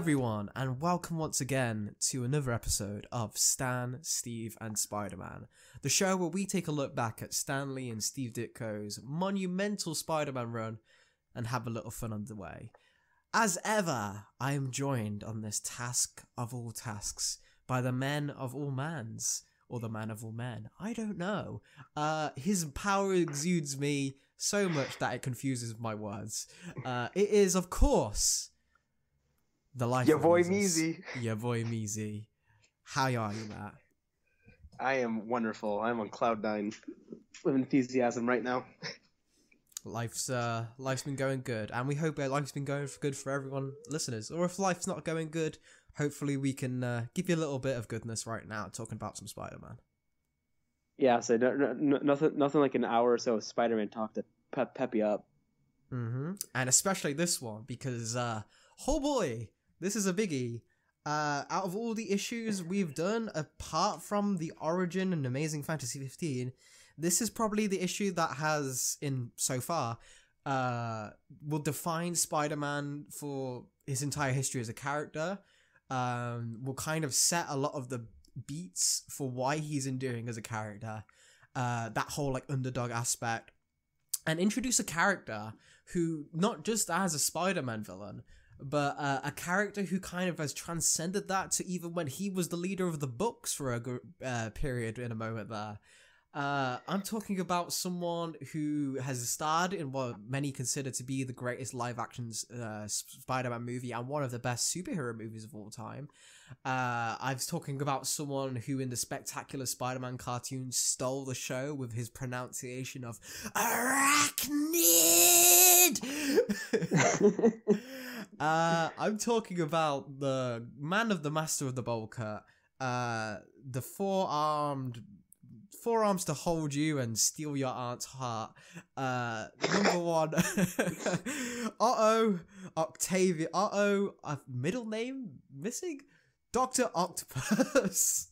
everyone, and welcome once again to another episode of Stan, Steve, and Spider-Man, the show where we take a look back at Stan Lee and Steve Ditko's monumental Spider-Man run and have a little fun underway. As ever, I am joined on this task of all tasks by the men of all mans, or the man of all men. I don't know. His power exudes me so much that it confuses my words. It is, of course, the life Your of boy Jesus. Meezy. Your boy Meezy. How are you, Matt? I am wonderful. I'm on cloud nine with enthusiasm right now. Life's been going good, and we hope life's been going good for everyone, listeners. Or if life's not going good, hopefully we can give you a little bit of goodness right now, talking about some Spider-Man. Yeah, so nothing like an hour or so of Spider-Man talk to pep you up. And especially this one, because oh boy, this is a biggie. Out of all the issues we've done, apart from the Origin and Amazing Fantasy 15, this is probably the issue that has, in so far, will define Spider-Man for his entire history as a character. Will kind of set a lot of the beats for why he's enduring as a character. That whole like underdog aspect, and introduce a character who not just as a Spider-Man villain, but a character who kind of has transcended that to even when he was the leader of the books for a period in a moment there. I'm talking about someone who has starred in what many consider to be the greatest live-action Spider-Man movie and one of the best superhero movies of all time. I was talking about someone who in the Spectacular Spider-Man cartoon stole the show with his pronunciation of arachnid! I'm talking about the man of the master of the bowl cut, the forearms to hold you and steal your aunt's heart. Number one, Otto Octavius. Middle name missing? Dr. Octopus.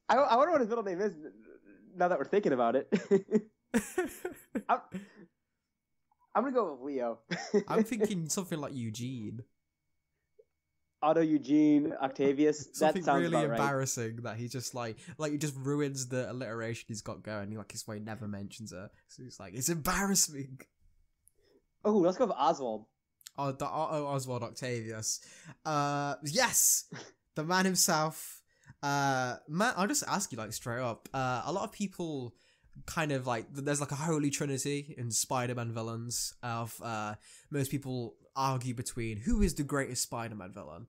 I wonder what his middle name is now that we're thinking about it. I'm gonna go with Leo. I'm thinking something like Eugene. Otto Eugene Octavius. Something that sounds really about embarrassing right. That he just like he just ruins the alliteration he's got going. He like his way never mentions her, so he's like, it's embarrassing. Oh, let's go with Oswald. Oh, the Otto Oswald Octavius. Yes, the man himself. Matt, I'll just ask you like straight up. A lot of people kind of like there's like a holy trinity in Spider-Man villains. Of most people argue between who is the greatest Spider-Man villain,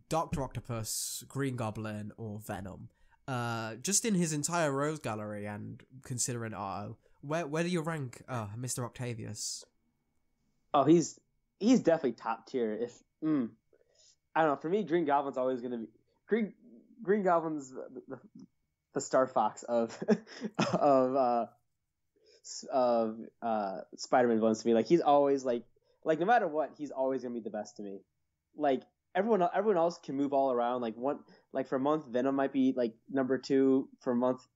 Dr. Octopus, Green Goblin, or Venom. Just in his entire Rose Gallery, and considering Otto, where do you rank Mr. Octavius? Oh, he's definitely top tier. If I don't know, for me, Green Goblin's always gonna be Green Goblin's the Star Fox of Spider-Man villains to me. Like he's always like no matter what, he's always gonna be the best to me. Like everyone else can move all around. Like for a month, Venom might be like number 2. For a month,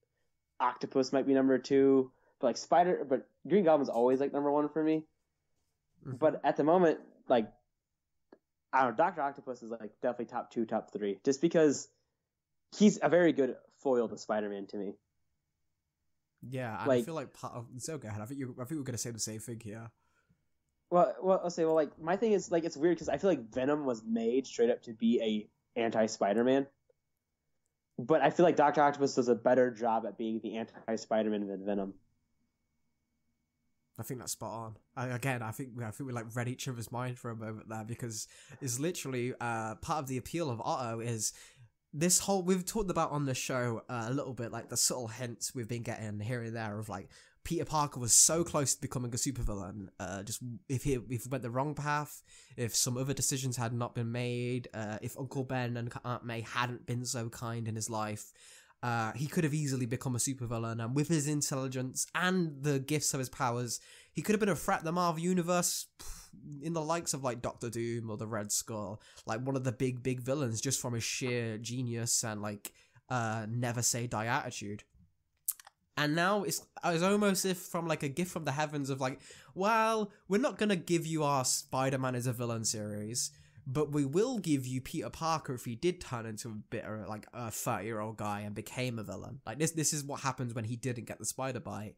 Octopus might be number 2. But but Green Goblin's always like number 1 for me. Mm-hmm. But at the moment, like I don't know, Dr. Octopus is like definitely top 2, top 3, just because he's a very good foil to Spider-Man to me. Yeah, and I feel like part of so go ahead. I think we're gonna say the same thing here. Well, I'll say, like my thing is like it's weird because I feel like Venom was made straight up to be a anti-Spider-Man, but I feel like Dr. Octopus does a better job at being the anti-Spider-Man than Venom. I think that's spot on. I think we like read each other's mind for a moment there, because it's literally part of the appeal of Otto is this whole, we've talked about on the show a little bit, like the subtle hints we've been getting here and there of like Peter Parker was so close to becoming a supervillain. Just if he went the wrong path, if some other decisions had not been made, if Uncle Ben and Aunt May hadn't been so kind in his life, he could have easily become a supervillain. And with his intelligence and the gifts of his powers, he could have been a threat to the Marvel Universe in the likes of like Doctor Doom or the Red Skull, like one of the big villains, just from his sheer genius and like never say die attitude. And now it's almost if from like a gift from the heavens of like, well, we're not gonna give you our Spider-Man as a villain series, but we will give you Peter Parker if he did turn into a bit of like a 30-year-old guy and became a villain. Like this is what happens when he didn't get the spider bite.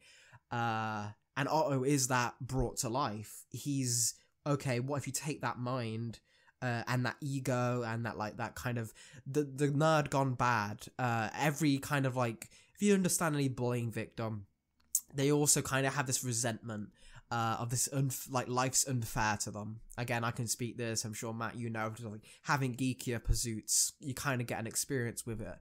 And Otto is that brought to life. He's okay. What if you take that mind and that ego and that like that kind of the nerd gone bad? Every kind of like, if you understand any bullying victim, they also kind of have this resentment of this like life's unfair to them. Again, I can speak this. I'm sure Matt, you know, just like having geekier pursuits, you kind of get an experience with it.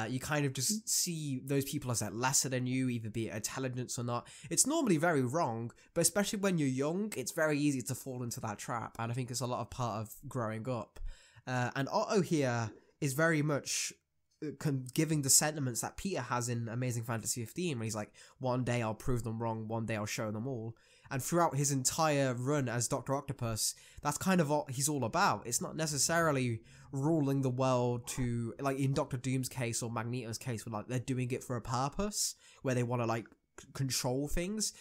You kind of just see those people as like lesser than you, either be it intelligence or not. It's normally very wrong, but especially when you're young, it's very easy to fall into that trap. And I think it's a lot of part of growing up. And Otto here is very much giving the sentiments that Peter has in Amazing Fantasy 15, where he's like, one day I'll prove them wrong, one day I'll show them all. And throughout his entire run as Dr. Octopus, that's kind of what he's all about. It's not necessarily ruling the world to, like in Doctor Doom's case or Magneto's case, where like they're doing it for a purpose, where they want to like control things.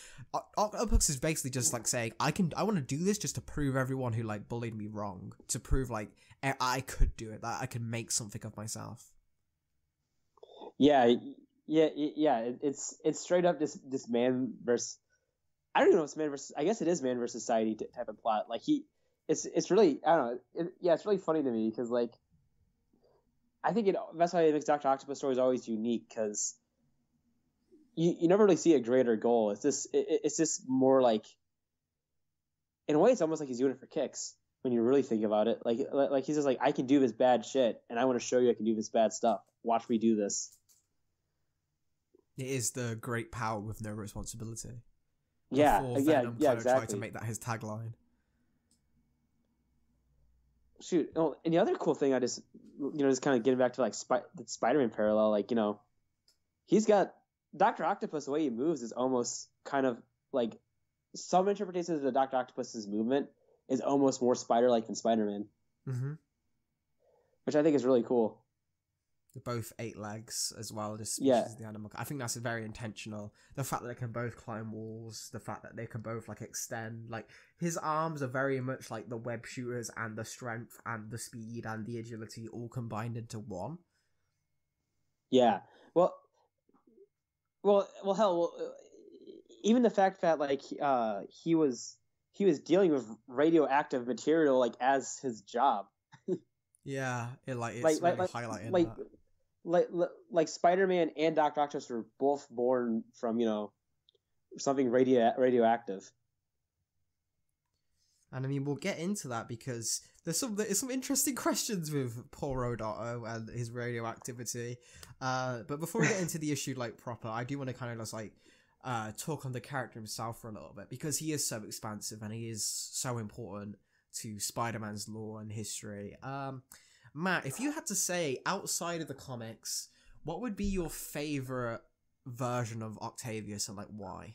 Octopus is basically just like saying, I want to do this just to prove everyone who like bullied me wrong, to prove like I could do it, that I can make something of myself. Yeah. It's straight up this man versus, I don't even know if it's man versus, I guess it is man versus society type of plot. Like it's really, I don't know. It's really funny to me because like, I think that's why it makes Dr. Octopus stories always unique, because you never really see a greater goal. It's just more like, in a way, it's almost like he's doing it for kicks when you really think about it. Like he's just like, I can do this bad shit, and I want to show you I can do this bad stuff. Watch me do this. It is the great power with no responsibility. Yeah, Venom exactly. Tried to make that his tagline. Shoot, oh, and the other cool thing, I just kind of getting back to like the Spider-Man parallel, like, he's got Dr. Octopus. The way he moves is almost kind of like, some interpretations of Dr. Octopus's movement is almost more spider-like than Spider-Man, which I think is really cool. Both 8 legs as well, just yeah. The animal. I think that's very intentional. The fact that they can both climb walls, the fact that they can both like extend, like his arms are very much like the web shooters, and the strength and the speed and the agility all combined into one. Yeah. Well, hell, even the fact that like he was dealing with radioactive material like as his job. Yeah, it's really highlighting that. Like Spider-Man and Dr. Octopus were both born from, something radioactive. And I mean, we'll get into that because there's some interesting questions with poor old Otto and his radioactivity. But before we get into the issue like proper, I do want to kind of just like talk on the character himself for a little bit, because he is so expansive and he is so important to Spider-Man's lore and history. Matt, if you had to say, outside of the comics, what would be your favorite version of Octavius and like why?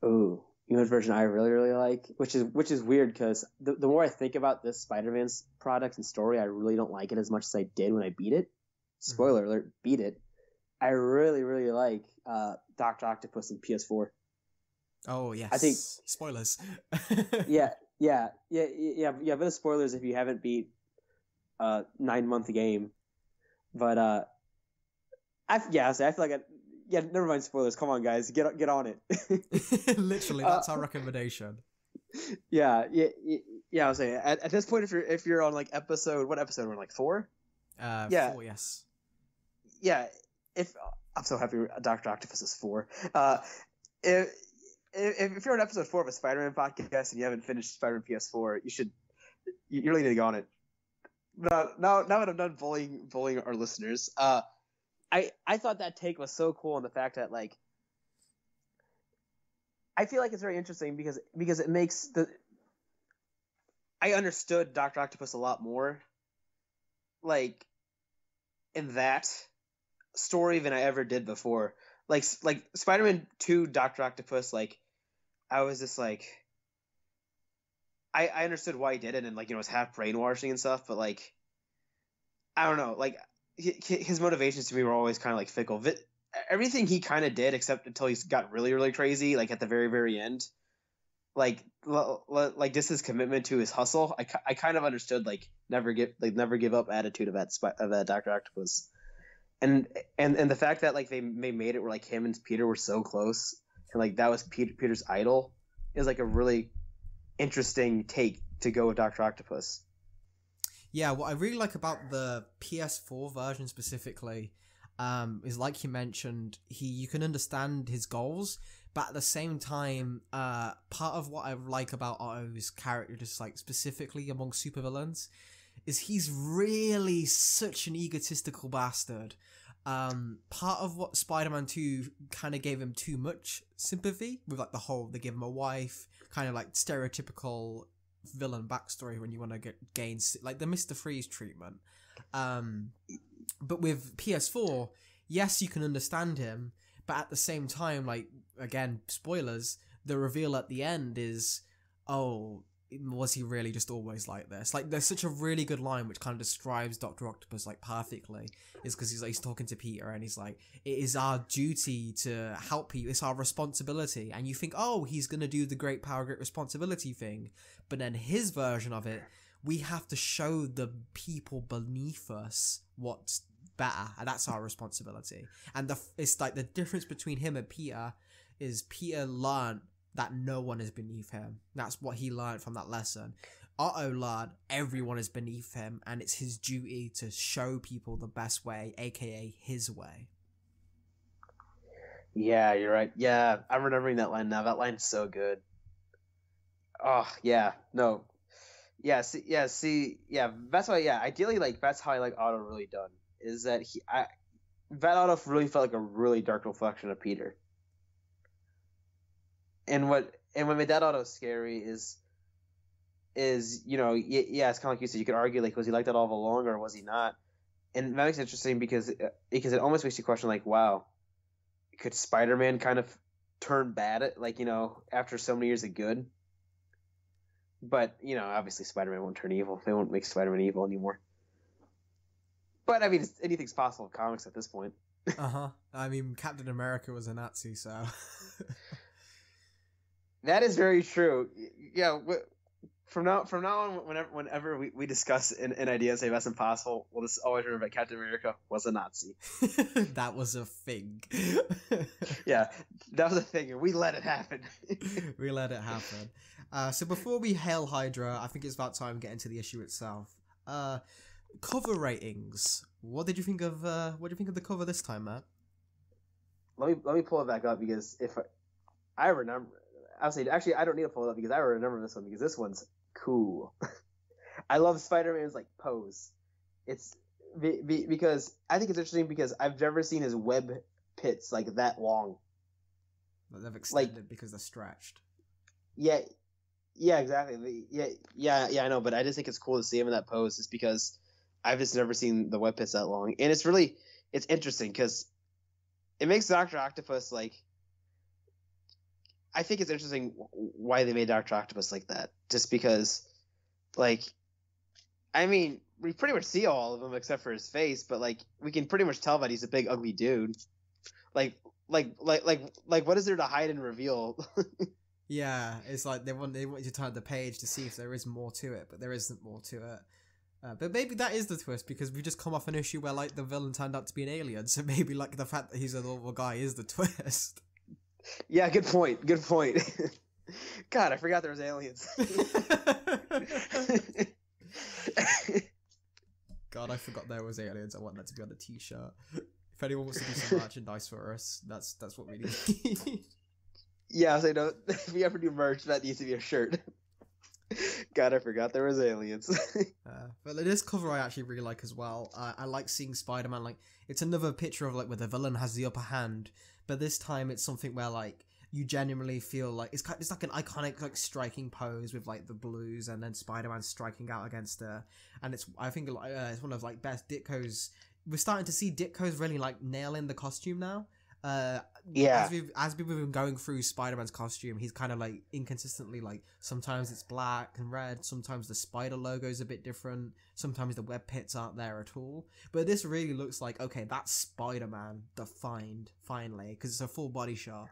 Ooh, what version I really, really like, which is weird because the more I think about this Spider-Man's product and story, I really don't like it as much as I did when I beat it. Spoiler alert, beat it. I really, really like Dr. Octopus in PS4. Oh yes, I think spoilers. yeah. But the spoilers if you haven't beat 9-month game, but I feel like never mind spoilers. Come on, guys, get on it. Literally, that's our recommendation. Yeah. I was saying at this point, if you're on like episode, what episode we're on, like 4? 4, yes. Yeah, I'm so happy Dr. Octopus is 4. If you're on episode 4 of a Spider-Man podcast and you haven't finished Spider-Man PS4, you really need to go on it. Now that I'm done bullying our listeners, I thought that take was so cool, on the fact that like, I feel like it's very interesting because it makes I understood Dr. Octopus a lot more, like, in that story than I ever did before. Like Spider-Man 2 Dr. Octopus, like, I was just like, I understood why he did it, and like, it was half brainwashing and stuff, but like, I don't know, like his motivations to me were always kind of like fickle. everything he kind of did, except until he got really, really crazy, like at the very, very end. Like just his commitment to his hustle. I kind of understood never give up attitude of that Dr. Octopus, and the fact that like they made it where like him and Peter were so close, and like that was Peter's idol, is like a really interesting take to go with Dr. Octopus. Yeah, what I really like about the PS4 version specifically, is like you mentioned, you can understand his goals, but at the same time, part of what I like about Otto's character, just like specifically among supervillains, is he's really such an egotistical bastard. Part of what Spider-Man 2 kind of gave him too much sympathy with, like they give him a wife, kind of like stereotypical villain backstory when you want to gain like the Mr. Freeze treatment. But with PS4, yes, you can understand him, but at the same time, like, again, spoilers, the reveal at the end is, oh, was he really just always like this? Like, there's such a really good line which kind of describes Dr. Octopus, like, perfectly, is because he's talking to Peter, and he's like, it is our duty to help you, it's our responsibility, and you think, oh, he's gonna do the great power, great responsibility thing, but then his version of it, we have to show the people beneath us what's better, and that's our responsibility. And it's like the difference between him and Peter is Peter learned that no one is beneath him. That's what he learned from that lesson. Otto learned everyone is beneath him, and it's his duty to show people the best way, aka his way. Yeah, you're right. Yeah, I'm remembering that line now. That line's so good. Oh yeah, no, yeah, yeah. That's why. Yeah, ideally, like that's how I like Otto really done. Is that that Otto really felt like a really dark reflection of Peter. And what made that Otto scary is yeah, it's kind of like you said, you could argue like was he like that all along or was he not? And that makes it interesting because it almost makes you question like, wow, could Spider-Man kind of turn bad at after so many years of good? But obviously Spider-Man won't turn evil. They won't make Spider-Man evil anymore. But I mean, anything's possible in comics at this point. I mean, Captain America was a Nazi, so. That is very true. Yeah. From now on, whenever we discuss an idea, say that's impossible, we'll just always remember that Captain America was a Nazi. That was a thing. Yeah, that was a thing, and we let it happen. We let it happen. So before we hail Hydra, I think it's about time to get into the issue itself. Cover ratings. What did you think of the cover this time, Matt? Let me pull it back up because if I remember, actually I don't need to pull it up because I remember this one because this one's cool. I love Spider-Man's pose. It's because I think it's interesting because I've never seen his web pits that long. But they've extended because they're stretched. Yeah, exactly. Yeah, I know, but I just think it's cool to see him in that pose just because I've just never seen the web pits that long. And it's interesting because it makes Dr. Octopus I think it's interesting why they made Dr. Octopus like that. Just because, I mean, we pretty much see all of them except for his face, but we can pretty much tell that he's a big ugly dude. Like what is there to hide and reveal? Yeah, it's like they want you to turn the page to see if there is more to it, but there isn't more to it. But maybe that is the twist because we just come off an issue where the villain turned out to be an alien, so maybe the fact that he's a normal guy is the twist. Yeah, good point. God, I forgot there was aliens. God, I forgot there was aliens. I want that to be on a t-shirt. If anyone wants to do some merchandise for us, that's what we need. Yeah, so if we ever do merch, that needs to be a shirt. God, I forgot there was aliens. But this cover I actually really like as well. I like seeing Spider-Man, it's another picture of where the villain has the upper hand, but this time it's something where you genuinely feel it's like an iconic striking pose with the blues and then Spider-Man striking out against her, and I think it's one of best Ditko's. We're starting to see Ditko's really nailing the costume now. Uh, Yeah. as we've been going through Spider-Man's costume, he's kind of like inconsistently like sometimes it's black and red, sometimes the spider logo is a bit different, sometimes the web pits aren't there at all. But this really looks like, okay, that's Spider-Man defined finally, because it's a full body shot.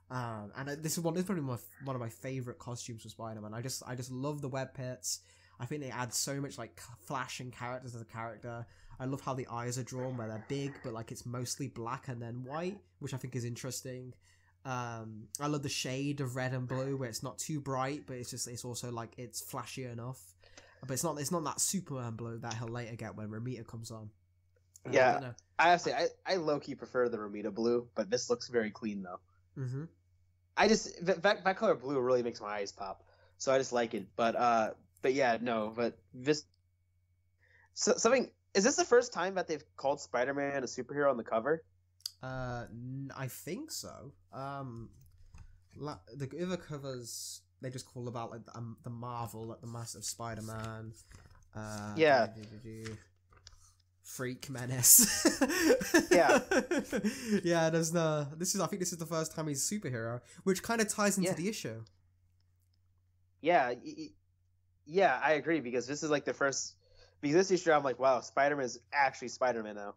And this is probably one of my favorite costumes for Spider-Man. I just love the web pits. I think they add so much like flash and characters as a character. I love how the eyes are drawn where they're big, but like it's mostly black and then white, which I think is interesting. I love the shade of red and blue where it's not too bright, but it's also like it's flashy enough. But it's not that Superman blue that he'll later get when Romita comes on. Yeah, I have to say I low key prefer the Romita blue, but this looks very clean though. Mm-hmm. I just that color blue really makes my eyes pop, so I just like it. But yeah, no, but this something. Is this the first time that they've called Spider-Man a superhero on the cover? I think so. The other covers they just call about like the Marvel, like the massive Spider-Man. Yeah. Freak Menace. Yeah. Yeah. I think this is the first time he's a superhero, which kind of ties into the issue. Yeah. Yeah, I agree because this is like the first. Because this issue, I'm like, wow, Spider-Man is actually Spider-Man now.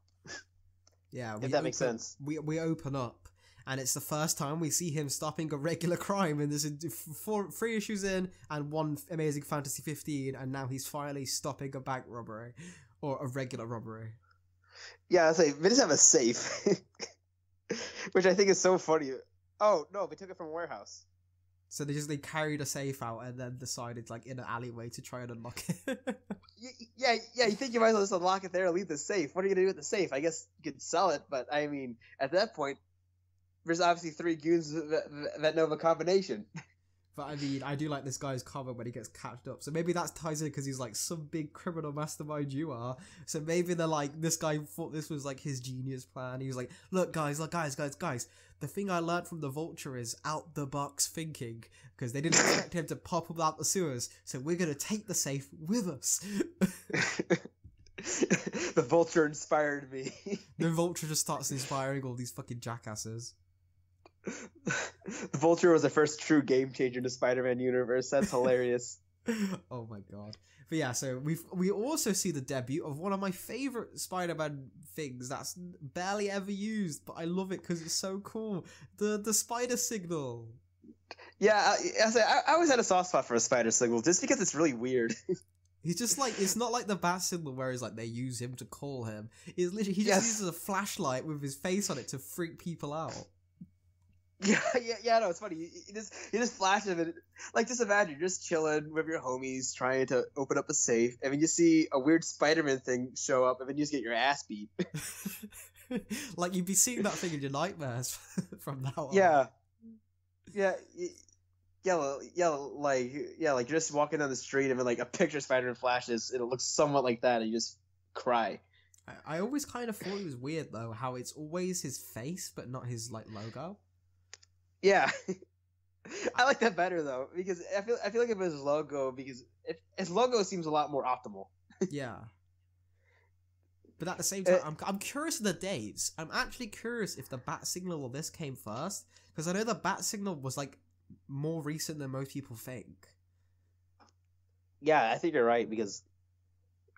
Yeah, if that makes sense. We open up, and it's the first time we see him stopping a regular crime. And there's three issues in, and one Amazing Fantasy 15, and now he's finally stopping a bank robbery, or a regular robbery. Yeah, I say they just have a safe, which I think is so funny. Oh no, they took it from a warehouse. So they carried a safe out and then decided like in an alleyway to try and unlock it. Yeah. You think you might as well just unlock it there and leave the safe? What are you gonna do with the safe? I guess you could sell it, but I mean, at that point, there's obviously three goons that know the combination. But I mean, I do like this guy's cover when he gets catched up. So maybe that ties in because he's like some big criminal mastermind you are. So maybe they're like, this guy thought this was like his genius plan. He was like, look guys. The thing I learned from the Vulture is out the box thinking, because they didn't expect him to pop up out the sewers. So we're going to take the safe with us. The Vulture inspired me. The Vulture just starts inspiring all these fucking jackasses. The Vulture was the first true game changer in the Spider-Man universe. That's hilarious. Oh my god. But yeah, so we also see the debut of one of my favorite Spider-Man things that's barely ever used, but I love it because it's so cool. The spider signal. Yeah, I always had a soft spot for a spider signal just because it's really weird. He's just like, it's not like the bat signal where it's like they use him to call him. It's literally, he just uses a flashlight with his face on it to freak people out. Yeah, no, it's funny. You just flash him, and like, just imagine you're just chilling with your homies trying to open up a safe, and then you see a weird Spider-Man thing show up, and then you just get your ass beat. Like, you'd be seeing that thing in your nightmares from now on. Like you're just walking down the street, and then like a picture of Spider-Man flashes, and it looks somewhat like that, and you just cry. I always kind of thought it was weird though, how it's always his face, but not his like logo. Yeah, I like that better though, because I feel like if it was his logo, because his logo seems a lot more optimal. Yeah, but at the same time, I'm curious of the dates. I'm actually curious if the bat signal or this came first, because I know the bat signal was like more recent than most people think. Yeah, I think you're right, because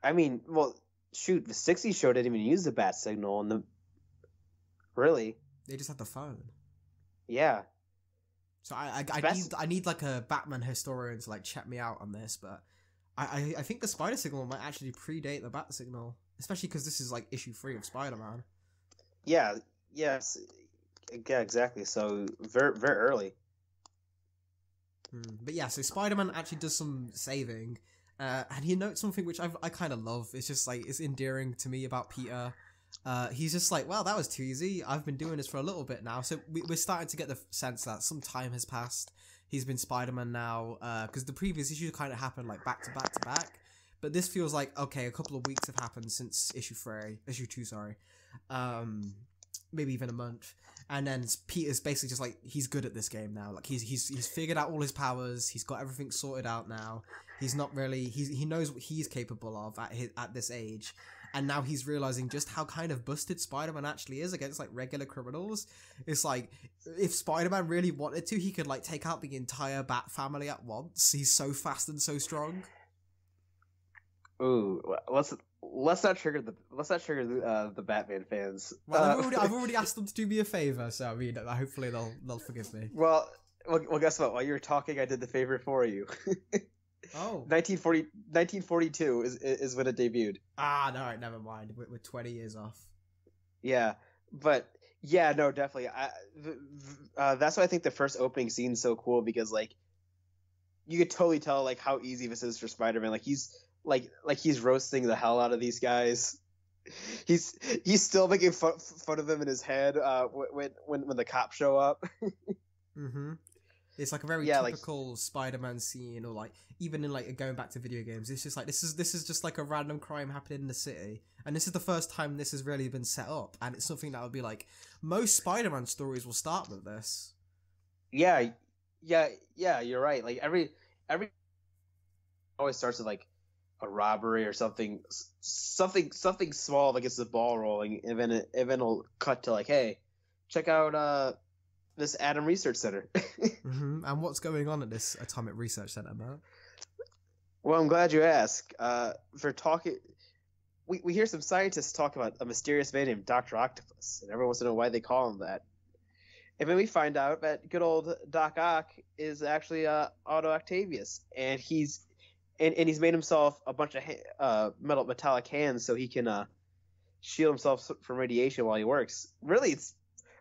I mean, well, shoot, the '60s show didn't even use the bat signal, and really, they just had the phone. Yeah. So I need like a Batman historian to like check me out on this, but I think the spider signal might actually predate the bat signal, especially because this is like issue 3 of Spider-Man. Yeah. Yes. Yeah. Exactly. So very very early. But yeah, so Spider-Man actually does some saving, and he notes something which I kind of love. It's just like, it's endearing to me about Peter. He's just like, well, that was too easy. I've been doing this for a little bit now. So we're starting to get the sense that some time has passed. He's been Spider-Man now, because the previous issue kind of happened like back to back to back. But this feels like, okay, a couple of weeks have happened since issue 2, sorry. Maybe even a month. And then Peter's basically just like, he's good at this game now. Like he's figured out all his powers. He's got everything sorted out now. He's not really, he knows what he's capable of at this age. and now he's realizing just how kind of busted Spider-Man actually is against like regular criminals. It's like if Spider-Man really wanted to, he could like take out the entire Bat family at once. He's so fast and so strong. Ooh, let's not trigger the Batman fans. Well, I've already asked them to do me a favor, so I mean, hopefully they'll forgive me. Well, guess what? While you were talking, I did the favor for you. Oh, 1942 is when it debuted. Ah, no, right, never mind. We're 20 years off. Yeah, but yeah, no, definitely. That's why I think the first opening scene's so cool, because like you could totally tell like how easy this is for Spider-Man. Like he's roasting the hell out of these guys. He's still making fun of them in his head when the cops show up. Mm-hmm. It's like a very typical Spider-Man scene, or like even in like going back to video games, it's just like this is just like a random crime happening in the city, and this is the first time this has really been set up, and it's something that would be like most Spider-Man stories will start with this. Yeah, you're right. Like every always starts with like a robbery or something small that gets the ball rolling, and then it'll cut to like, hey, check out this Atom Research Center. Mm-hmm. And what's going on at this Atomic Research Center, Matt? Well, I'm glad you asked. For talking, we hear some scientists talk about a mysterious man named Dr. Octopus, and everyone wants to know why they call him that. And then we find out that good old Doc Ock is actually Otto Octavius, and he's made himself a bunch of metallic hands so he can shield himself from radiation while he works. Really, it's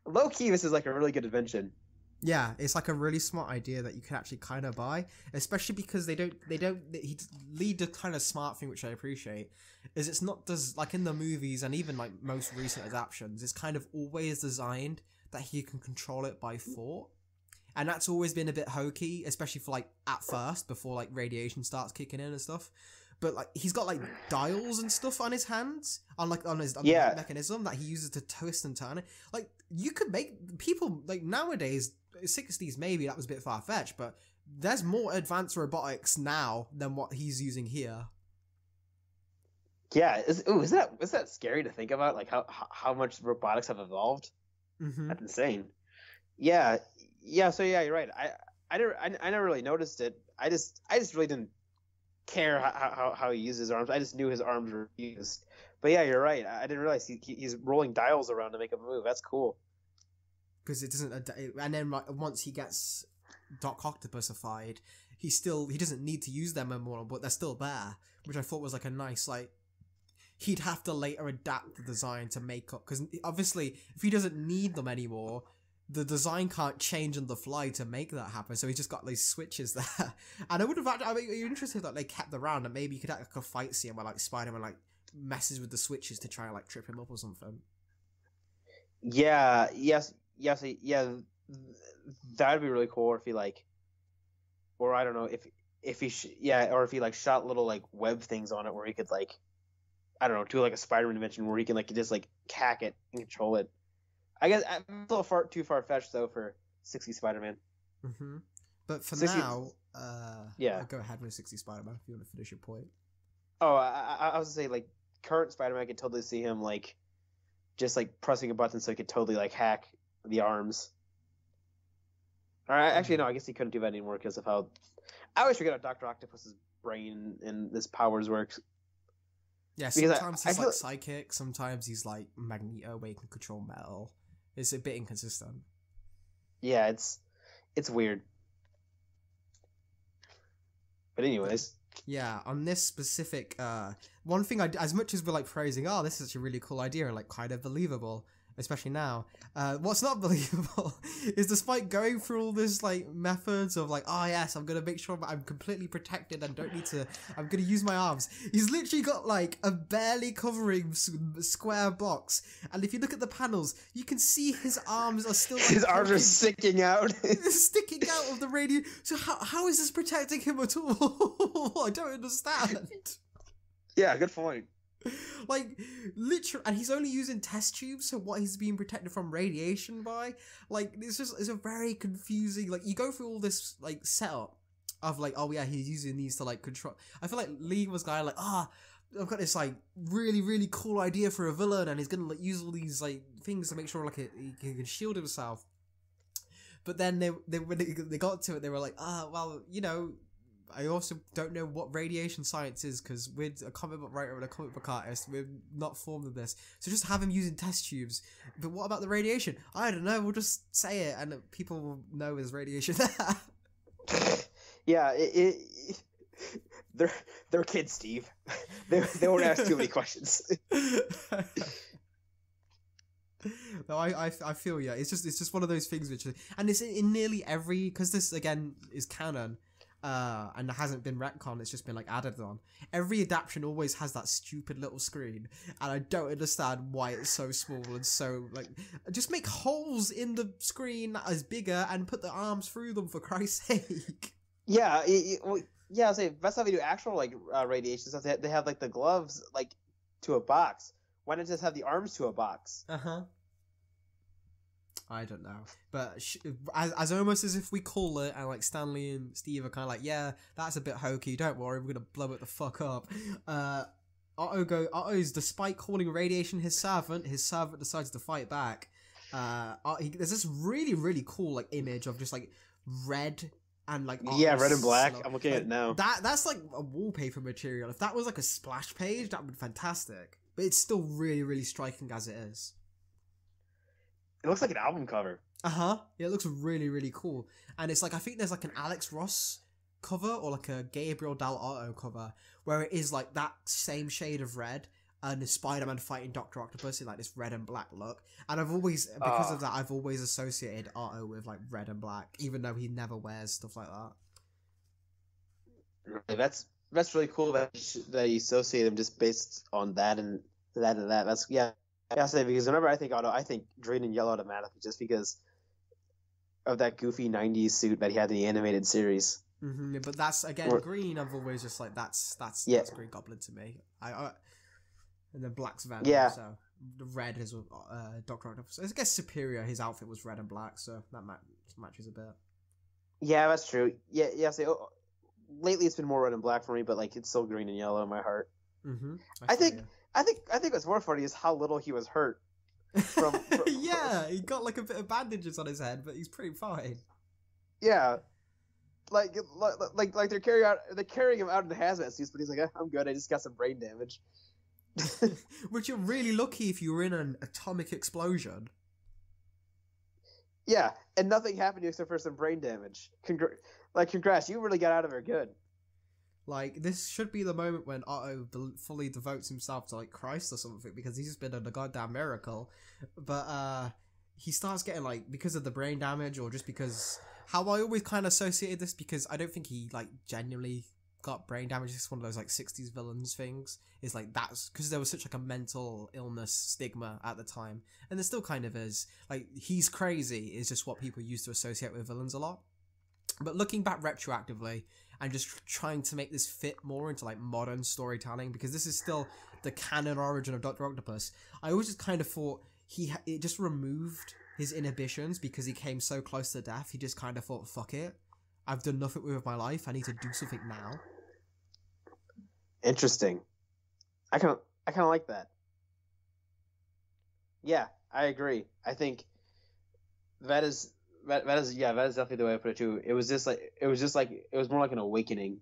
low key. This is like a really good invention. Yeah, it's like a really smart idea that you can actually kind of buy, especially because he lead the kind of smart thing, which I appreciate, is it's not like in the movies and even like most recent adaptations, it's kind of always designed that he can control it by thought. And that's always been a bit hokey, especially for like at first, before like radiation starts kicking in and stuff. But like he's got like dials and stuff on his hands, on his mechanism that he uses to twist and turn it. Like you could make people like nowadays, 60s maybe that was a bit far fetched, but there's more advanced robotics now than what he's using here. Yeah, is that scary to think about? Like how much robotics have evolved? Mm-hmm. That's insane. Yeah. So yeah, you're right. I never really noticed it. I just really didn't care how he uses his arms. I just knew his arms were used. But yeah, you're right. I didn't realize he's rolling dials around to make a move. That's cool. Because it doesn't, and then once he gets Doc Octopusified, he doesn't need to use them anymore, but they're still there, which I thought was like a nice like. He'd have to later adapt the design to make up, because obviously if he doesn't need them anymore, the design can't change on the fly to make that happen. So he's just got these switches there. And I would have actually, I mean, you're interested that they kept around, and maybe you could have like a fight scene where like Spider-Man like messes with the switches to try and like trip him up or something. Yeah. Yes. That'd be really cool. Or if he like, or I don't know if he or if he like shot little like web things on it where he could like, I don't know, do like a Spider-Man invention where he can like just like hack it and control it. I guess I'm still too far fetched though for 60 Spider-Man. Mm-hmm. But for 60, now, yeah, I'll go ahead with 60 Spider-Man if you want to finish your point. Oh, I was gonna say like current Spider-Man, I could totally see him like just like pressing a button so he could totally like hack the arms. Or actually, no, I guess he couldn't do that anymore because of how. I always forget how Dr. Octopus's brain and his powers works. Yeah, sometimes he's like psychic, sometimes he's like Magneto, where he can control metal. It's a bit inconsistent. Yeah, it's weird. But anyways. Yeah, on this specific, one thing as much as we're like praising, oh, this is a really cool idea and like kind of believable, especially now. What's not believable is despite going through all this like methods of like, oh yes, I'm gonna make sure that I'm completely protected and don't need to, I'm gonna use my arms. He's literally got like a barely covering square box, and if you look at the panels, you can see his arms are still like, his arms are sticking out, sticking out of the radio. So how is this protecting him at all? I don't understand. Yeah, good point. Like literally, and he's only using test tubes, so what he's being protected from radiation by, like it's a very confusing, like you go through all this like setup of like, oh yeah, he's using these to like control. I feel like Lee was kind of like, I've got this like really really cool idea for a villain, and he's gonna like use all these like things to make sure like he can shield himself. But then when they got to it, they were like, well, you know, I also don't know what radiation science is because we're a comic book writer and a comic book artist. We're not formed in this, so just have him using test tubes. But what about the radiation? I don't know. We'll just say it, and people will know there's radiation there. Yeah, they're kids, Steve. They won't ask too many questions. No, I feel yeah. It's just one of those things which, and it's in nearly every, because this again is canon, and hasn't been retconned. It's just been like added on. Every adaptation always has that stupid little screen, and I don't understand why it's so small and so like. Just make holes in the screen as bigger and put the arms through them for Christ's sake. Yeah, I'll say that's how they do actual like radiation stuff. They have like the gloves like to a box. Why not just have the arms to a box? I don't know, but as almost as if we call it, and like Stanley and Steve are kind of like, yeah, that's a bit hokey. Don't worry, we're gonna blow it the fuck up. Otto's, despite calling radiation his servant decides to fight back. There's this really really cool like image of just like red. And like red and black. I'm looking at it now. That's like a wallpaper material. If that was like a splash page, that would be fantastic. But it's still really, really striking as it is. It looks like an album cover. Yeah, it looks really, really cool. And it's like, I think there's like an Alex Ross cover or like a Gabriel Dal Otto cover where it is like that same shade of red and the Spider-Man fighting Dr. Octopus in like this red and black look. And I've always, because of that, I've always associated Otto with like red and black, even though he never wears stuff like that. That's really cool that you associate him just based on that and that and that. That's I say, because whenever I think Otto, I think green and yellow automatically, just because of that goofy '90s suit that he had in the animated series. Mm-hmm, but that's again green. I've always just like that's Green Goblin to me. And then black's Venom. Yeah. So the red is Dr. Octopus. I guess Superior. His outfit was red and black, so that matches a bit. Yeah, that's true. Yeah. So lately it's been more red and black for me, but like it's still green and yellow in my heart. Mm-hmm. I think what's more funny is how little he was hurt. From yeah, he got like a bit of bandages on his head, but he's pretty fine. Yeah, like they're carrying him out in the hazmat suits, but he's like, I'm good. I just got some brain damage. Which you're really lucky if you were in an atomic explosion. Yeah, and nothing happened to you except for some brain damage. Congrats, you really got out of there good. Like, this should be the moment when Otto fully devotes himself to, like, Christ or something, because he's just been a goddamn miracle. But, he starts getting, like, because of the brain damage, or just because... How I always kind of associated this, because I don't think he, like, genuinely got brain damage. It's one of those, like, 60s villains things. It's like, that's... Because there was such, like, a mental illness stigma at the time. And there still kind of is. Like, he's crazy is just what people used to associate with villains a lot. But looking back retroactively... and just trying to make this fit more into like modern storytelling, because this is still the canon origin of Dr. Octopus. I always just kind of thought it just removed his inhibitions because he came so close to death. He just kind of thought, fuck it, I've done nothing with my life, I need to do something now. Interesting. I kind of like that. Yeah, I agree. I think that is definitely the way I put it too. It was more like an awakening.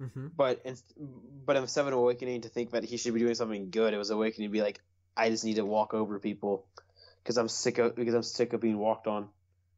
Mm-hmm. But instead of an awakening to think that he should be doing something good, it was awakening to be like, I just need to walk over people because I'm sick of being walked on.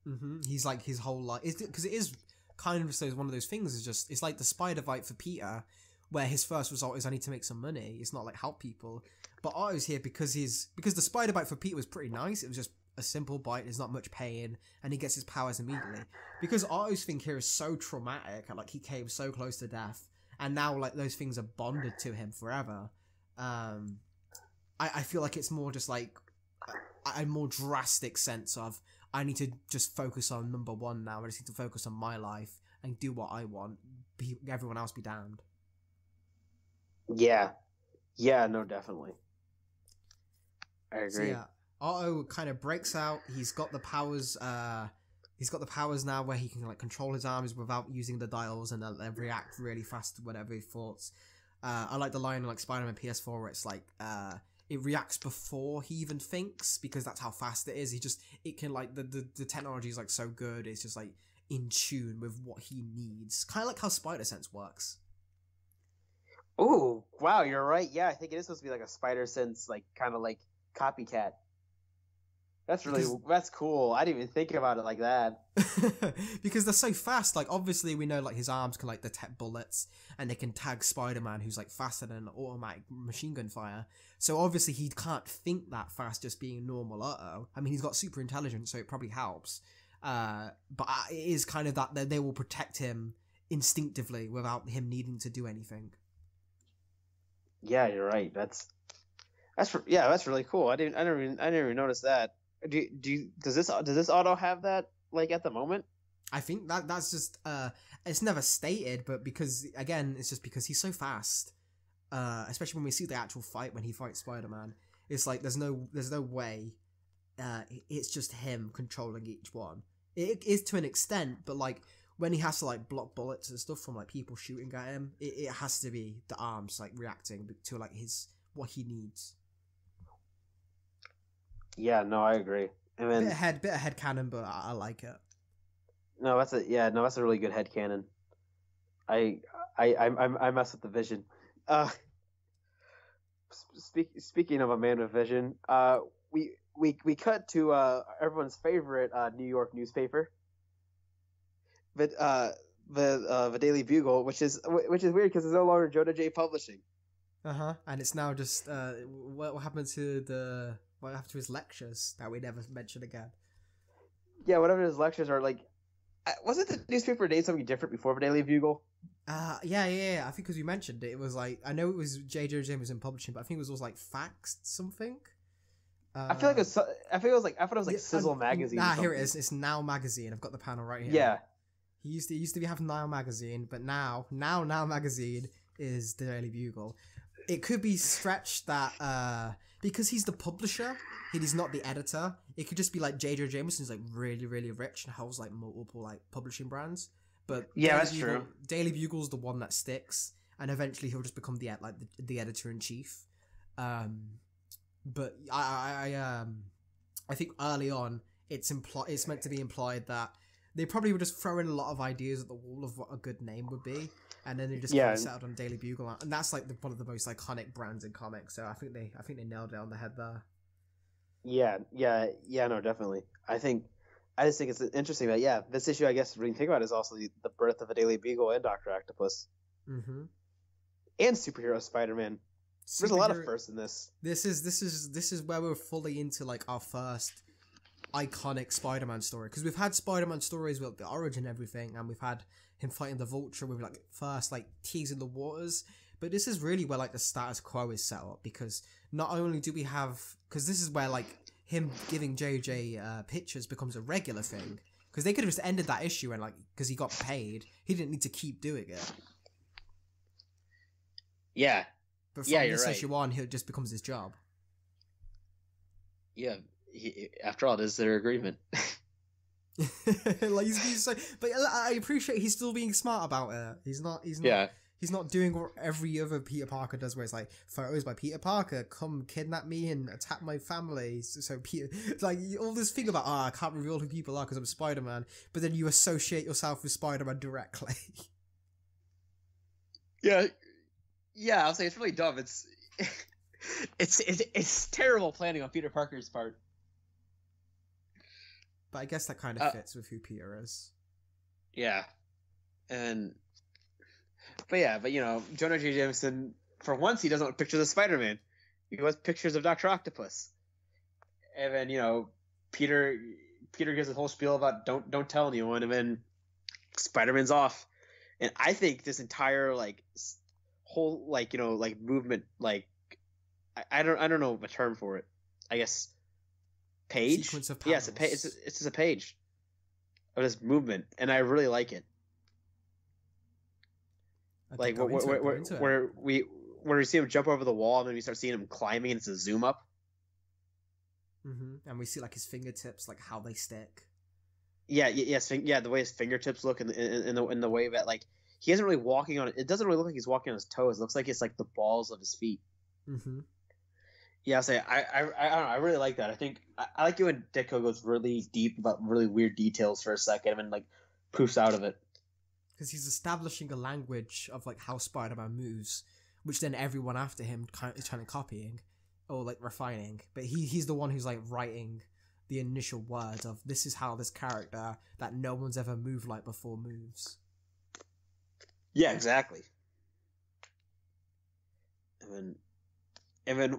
Mm-hmm. He's like his whole life, because it is kind of one of those things. It's like the spider bite for Peter, where his first result is I need to make some money. It's not like help people. But Otto's here because the spider bite for Peter was pretty nice. It was just a simple bite, there's not much pain, and he gets his powers immediately. Because Otto's thing here is so traumatic, and like he came so close to death, and now like those things are bonded to him forever. I feel like it's more just like a more drastic sense of I need to just focus on number one now. I just need to focus on my life and do what I want. Everyone else be damned. Yeah, no, definitely. I agree. So, yeah. Otto kind of breaks out. He's got the powers. He's got the powers now where he can like control his arms without using the dials, and they react really fast to whatever he thoughts. I like the line in like Spider-Man PS4 where it's like it reacts before he even thinks, because that's how fast it is. It can like the technology is like so good. It's just like in tune with what he needs, kind of like how Spider Sense works. Oh, wow, you're right. Yeah, I think it is supposed to be like a Spider Sense, like kind of like copycat. That's cool. I didn't even think about it like that. Because they're so fast. Like obviously we know like his arms can like detect bullets, and they can tag Spider-Man, who's like faster than automatic machine gun fire. So obviously he can't think that fast just being normal Otto. I mean, he's got super intelligence, so it probably helps. But it is kind of that they will protect him instinctively without him needing to do anything. Yeah, you're right. That's really cool. I didn't even notice that. Does this auto have that like at the moment? I think that's just it's never stated, but because again, it's just because he's so fast. Especially when we see the actual fight when he fights Spider-Man, it's like there's no way. It's just him controlling each one. It is to an extent, but like when he has to like block bullets and stuff from like people shooting at him, it has to be the arms like reacting to like what he needs. Yeah, no, I agree. And then Bit of head cannon, but I like it. no, that's a really good headcanon. I mess with the Vision. Speaking of a man with vision, we cut to everyone's favorite New York newspaper, but the Daily Bugle, which is weird because it's no longer Jonah J. Publishing. And it's now just what happened to his lectures that we never mentioned again? Yeah, whatever his lectures are like. Wasn't the newspaper named something different before the Daily Bugle? Yeah. I think because you mentioned it, it was like, I know it was J.J. Jameson publishing, but I think it was also like Faxed something. I feel like I thought it was like Sizzle magazine. Nah, here it is. It's Now magazine. I've got the panel right here. Yeah. He used to have Now magazine, but now magazine is the Daily Bugle. It could be stretched that because he's the publisher, he's not the editor. It could just be like J.J. Jameson's like really, really rich and holds like multiple like publishing brands. But yeah, that's true. Daily Bugle's the one that sticks, and eventually he'll just become the editor in chief. But I think early on it's meant to be implied that they probably would just throw in a lot of ideas at the wall of what a good name would be, and then they just kind of settled on Daily Bugle, and that's like one of the most iconic brands in comics. So I think they nailed it on the head there. Yeah, no, definitely. I just think it's interesting that this issue, I guess, when you think about it, is also the birth of a Daily Bugle and Dr. Octopus, and superhero Spider-Man. There's a lot of firsts in this. This is where we're fully into like our first iconic Spider-Man story, because we've had Spider-Man stories with the origin and everything, and we've had him fighting the Vulture with like first like teasing the waters, but this is really where like the status quo is set up, because not only do we have, because this is where like him giving JJ pictures becomes a regular thing, because they could have just ended that issue and like, because he got paid, he didn't need to keep doing it. Yeah. But from this issue on, it just becomes his job. Yeah. After all, this is their agreement. Like he's so, but I appreciate he's still being smart about it. He's not. He's not doing what every other Peter Parker does, where it's like, photos by Peter Parker, come kidnap me and attack my family. So Peter, like all this thing about, I can't reveal who people are because I'm Spider-Man, but then you associate yourself with Spider-Man directly. Yeah, I'll say it's really dumb. It's terrible planning on Peter Parker's part. But I guess that kind of fits with who Peter is. Yeah. But you know, Jonah J. Jameson, for once, he doesn't want pictures of Spider-Man. He wants pictures of Dr. Octopus. And then, you know, Peter gives a whole spiel about don't tell anyone, and then Spider-Man's off. And I think this entire whole movement, I don't know a term for it. I guess page. Sequence of panels. Yeah, it's just a page of this movement, and I really like it. Like where we see him jump over the wall, and then we start seeing him climbing, and it's a zoom up. And we see like his fingertips, like how they stick. The way his fingertips look, in the way that like he isn't really walking on it. It doesn't really look like he's walking on his toes. It looks like it's like the balls of his feet. Mm-hmm. Yeah, I say I don't know. I really like that. I think I like it when Ditko goes really deep about really weird details for a second and like poofs out of it. Because he's establishing a language of like how Spider-Man moves, which then everyone after him is kind of copying or like refining. But he's the one who's like writing the initial words of this is how this character that no one's ever moved like before moves. Yeah, exactly. And then,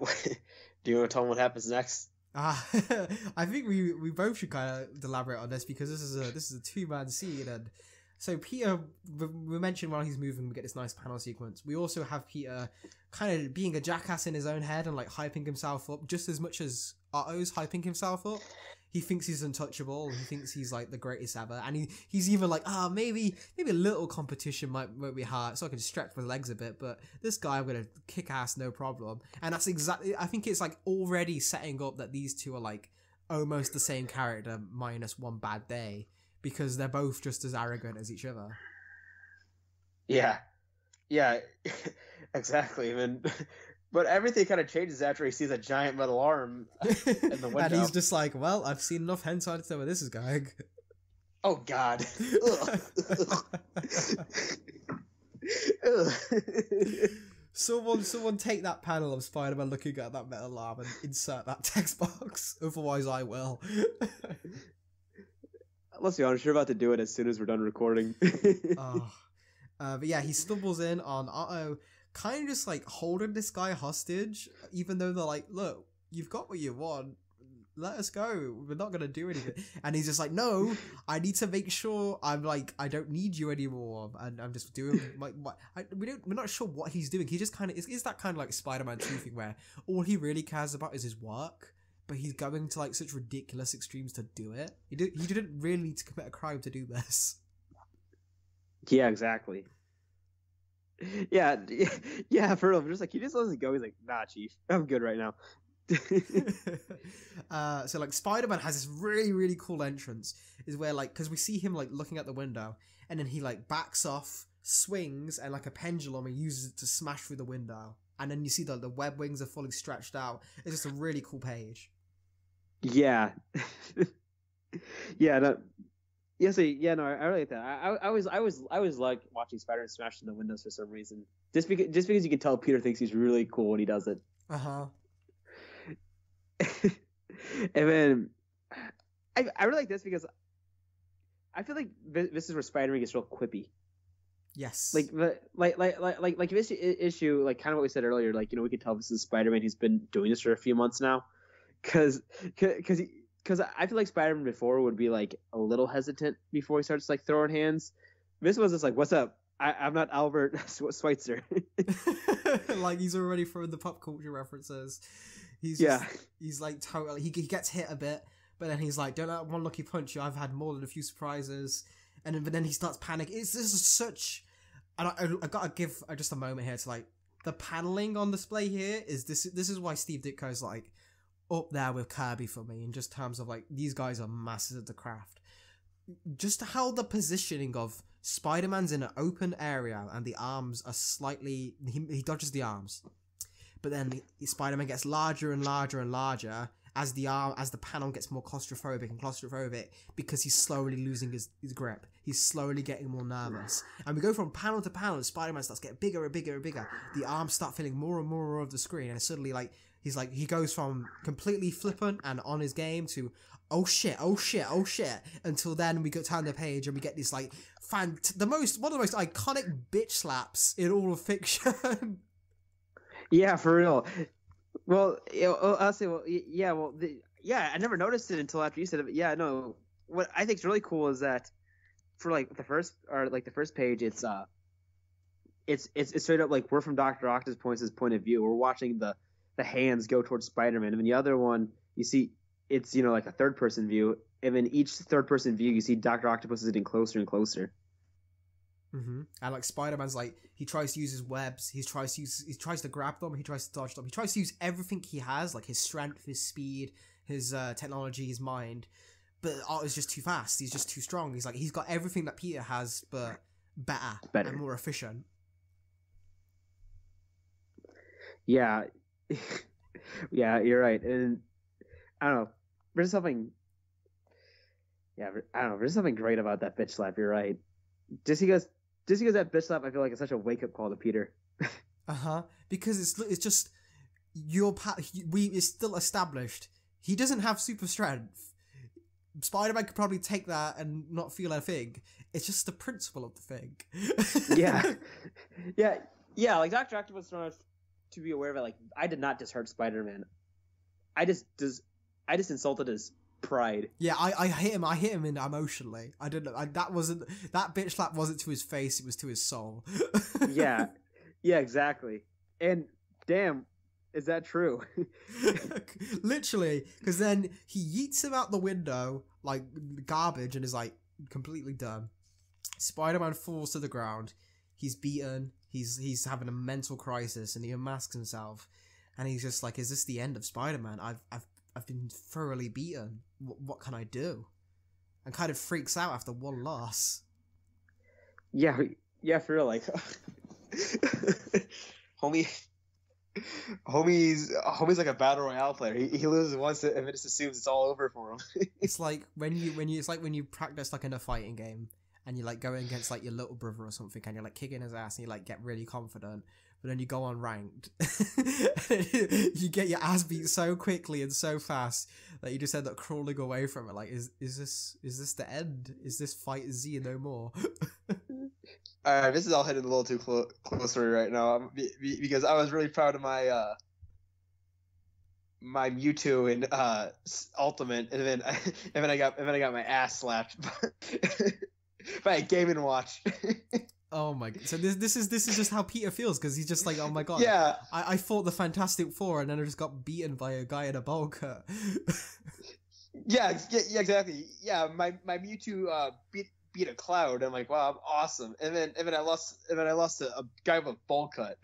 do you want to tell me what happens next? I think we both should kind of elaborate on this because this is a 2-man scene, and so Peter, we mentioned while he's moving, we get this nice panel sequence. We also have Peter kind of being a jackass in his own head and like hyping himself up just as much as Otto's hyping himself up. He thinks he's untouchable. He thinks he's like the greatest ever, and he's even like, maybe a little competition might be hard, so I can stretch my legs a bit. But this guy, I'm gonna kick ass, no problem. And that's exactly. I think it's like already setting up that these two are like almost the same character minus one bad day because they're both just as arrogant as each other. Yeah, exactly. I mean, but everything kind of changes after he sees a giant metal arm in the window. And he's just like, well, I've seen enough hentai to know where this is going. Oh, God. Someone take that panel of Spider-Man looking at that metal arm and insert that text box. Otherwise, I will. Let's be honest, you're about to do it as soon as we're done recording. But yeah, he stumbles in on Otto, kind of just like holding this guy hostage, even though they're like, look, you've got what you want, let us go, we're not gonna do anything. And he's just like, no, I need to make sure I'm like, I don't need you anymore, and I'm just doing like what we're not sure what he's doing. He just kind of is that kind of like Spider-Man 2 thing where all he really cares about is his work, but he's going to like such ridiculous extremes to do it. He didn't really need to commit a crime to do this. Yeah, exactly. Yeah, for real. I'm just like, he just lets it go. He's like, nah, chief, I'm good right now. So like Spider-Man has this really, really cool entrance is where like, because we see him like looking out the window and then he like backs off, swings, and like a pendulum and uses it to smash through the window. And then you see the web wings are fully stretched out. It's just a really cool page. Yeah. Yeah, no. Yes, yeah, no, I really like that. I always like watching Spider-Man smash in the windows for some reason. Just because you can tell Peter thinks he's really cool when he does it. Uh-huh. And then I really like this because I feel like this is where Spider-Man gets real quippy. Yes. Like this issue, like kind of what we said earlier, like, you know, we could tell this is Spider-Man who's been doing this for a few months now. Because I feel like Spider-Man before would be like a little hesitant before he starts like throwing hands. This was just like, what's up? I'm not Albert Schweitzer. Like he's already throwing the pop culture references. He's like totally, he gets hit a bit, but then he's like, don't let one lucky punch you. I've had more than a few surprises. But then he starts panicking. This is such, and I gotta give just a moment here to like, the paneling on display here is this is why Steve Ditko's like up there with Kirby for me in just terms of like, these guys are masters of the craft. Just how the positioning of Spider-Man's in an open area and the arms are slightly, he dodges the arms, but then Spider-Man gets larger and larger and larger as the panel gets more claustrophobic because he's slowly losing his grip. He's slowly getting more nervous. And we go from panel to panel and Spider-Man starts getting bigger and bigger and bigger. The arms start filling more and more of the screen, and suddenly like he goes from completely flippant and on his game to oh shit, until then we go turn the page and we get this like one of the most iconic bitch slaps in all of fiction. Yeah, for real. Well, I'll say, I never noticed it until after you said it. But yeah, no. What I think is really cool is that for like the first page, it's straight up like we're from Dr. Octopus's point of view. We're watching the hands go towards Spider-Man, and then the other one you see it's, you know, like a third person view, and then each third person view you see Dr. Octopus is getting closer and closer. Mm-hmm. And like Spider-Man's like, he tries to use his webs, he tries to grab them, he tries to dodge them, he tries to use everything he has, like his strength, his speed, his technology, his mind, but Otto's just too fast, he's just too strong. He's got everything that Peter has, but better. And more efficient. Yeah. Yeah, you're right. And I don't know. There's something. Yeah, I don't know. There's something great about that bitch slap. You're right. Just because that bitch slap, I feel like it's such a wake up call to Peter. Because it's just it's still established. He doesn't have super strength. Spider-Man could probably take that and not feel a thing. It's just the principle of the thing. yeah. Like Dr. Octopus to be aware of it. Like, I did not just hurt Spider-Man. I just insulted his pride. Yeah, I hit him in emotionally. I didn't. That bitch slap wasn't to his face. It was to his soul. Yeah, exactly. And damn, is that true? Literally, because then he yeets him out the window like garbage and is like completely done. Spider-Man falls to the ground. He's beaten. He's having a mental crisis, and he unmasks himself, and he's just like, "Is this the end of Spider-Man? I've been thoroughly beaten. What can I do?" And kind of freaks out after one loss. Yeah, for real. Like, homie's like a battle royale player. He loses once and it just assumes it's all over for him. It's like when you practice like in a fighting game and you like going against like your little brother or something and you're like kicking his ass and you like get really confident, but then you go on ranked. You get your ass beat so quickly and so fast that you just end up crawling away from it. Like, is this the end? Is this fight Z no more? Alright, this is all hitting a little too close for me right now because I was really proud of my my Mewtwo in Ultimate, and then I got my ass slapped by a Game & Watch. Oh my god! So this is just how Peter feels, because he's just like, oh my god, yeah. I fought the Fantastic Four and then I just got beaten by a guy in a bowl cut. yeah, exactly. Yeah, my Mewtwo beat a Cloud. I'm like, wow, I'm awesome. And then I lost to a guy with a bowl cut.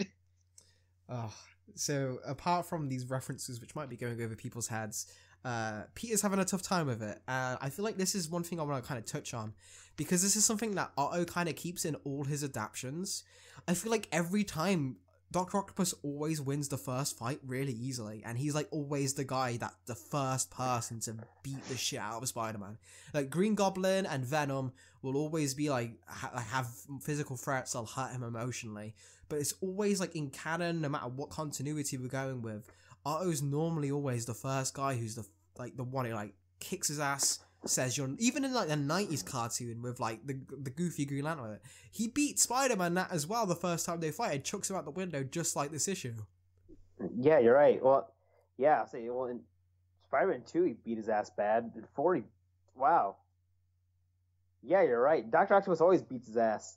Oh, so apart from these references, which might be going over people's heads, Peter's having a tough time with it. I feel like this is one thing I want to kind of touch on, because this is something that Otto kind of keeps in all his adaptions. I feel like every time Dr. Octopus always wins the first fight really easily, and he's like always the guy that the first person to beat the shit out of Spider-Man. Like Green Goblin and Venom will always be like have physical threats, they'll hurt him emotionally, but it's always like in canon, no matter what continuity we're going with, Otto's normally always the first guy who's the one who like kicks his ass, says you're, even in like the 90s cartoon with like the goofy Green Lantern, he beat Spider-Man that as well the first time they fight and chucks him out the window just like this issue. Yeah, you're right. Well, yeah, in Spider-Man 2 he beat his ass bad. In 4 wow. Yeah, you're right. Dr. Octopus always beats his ass.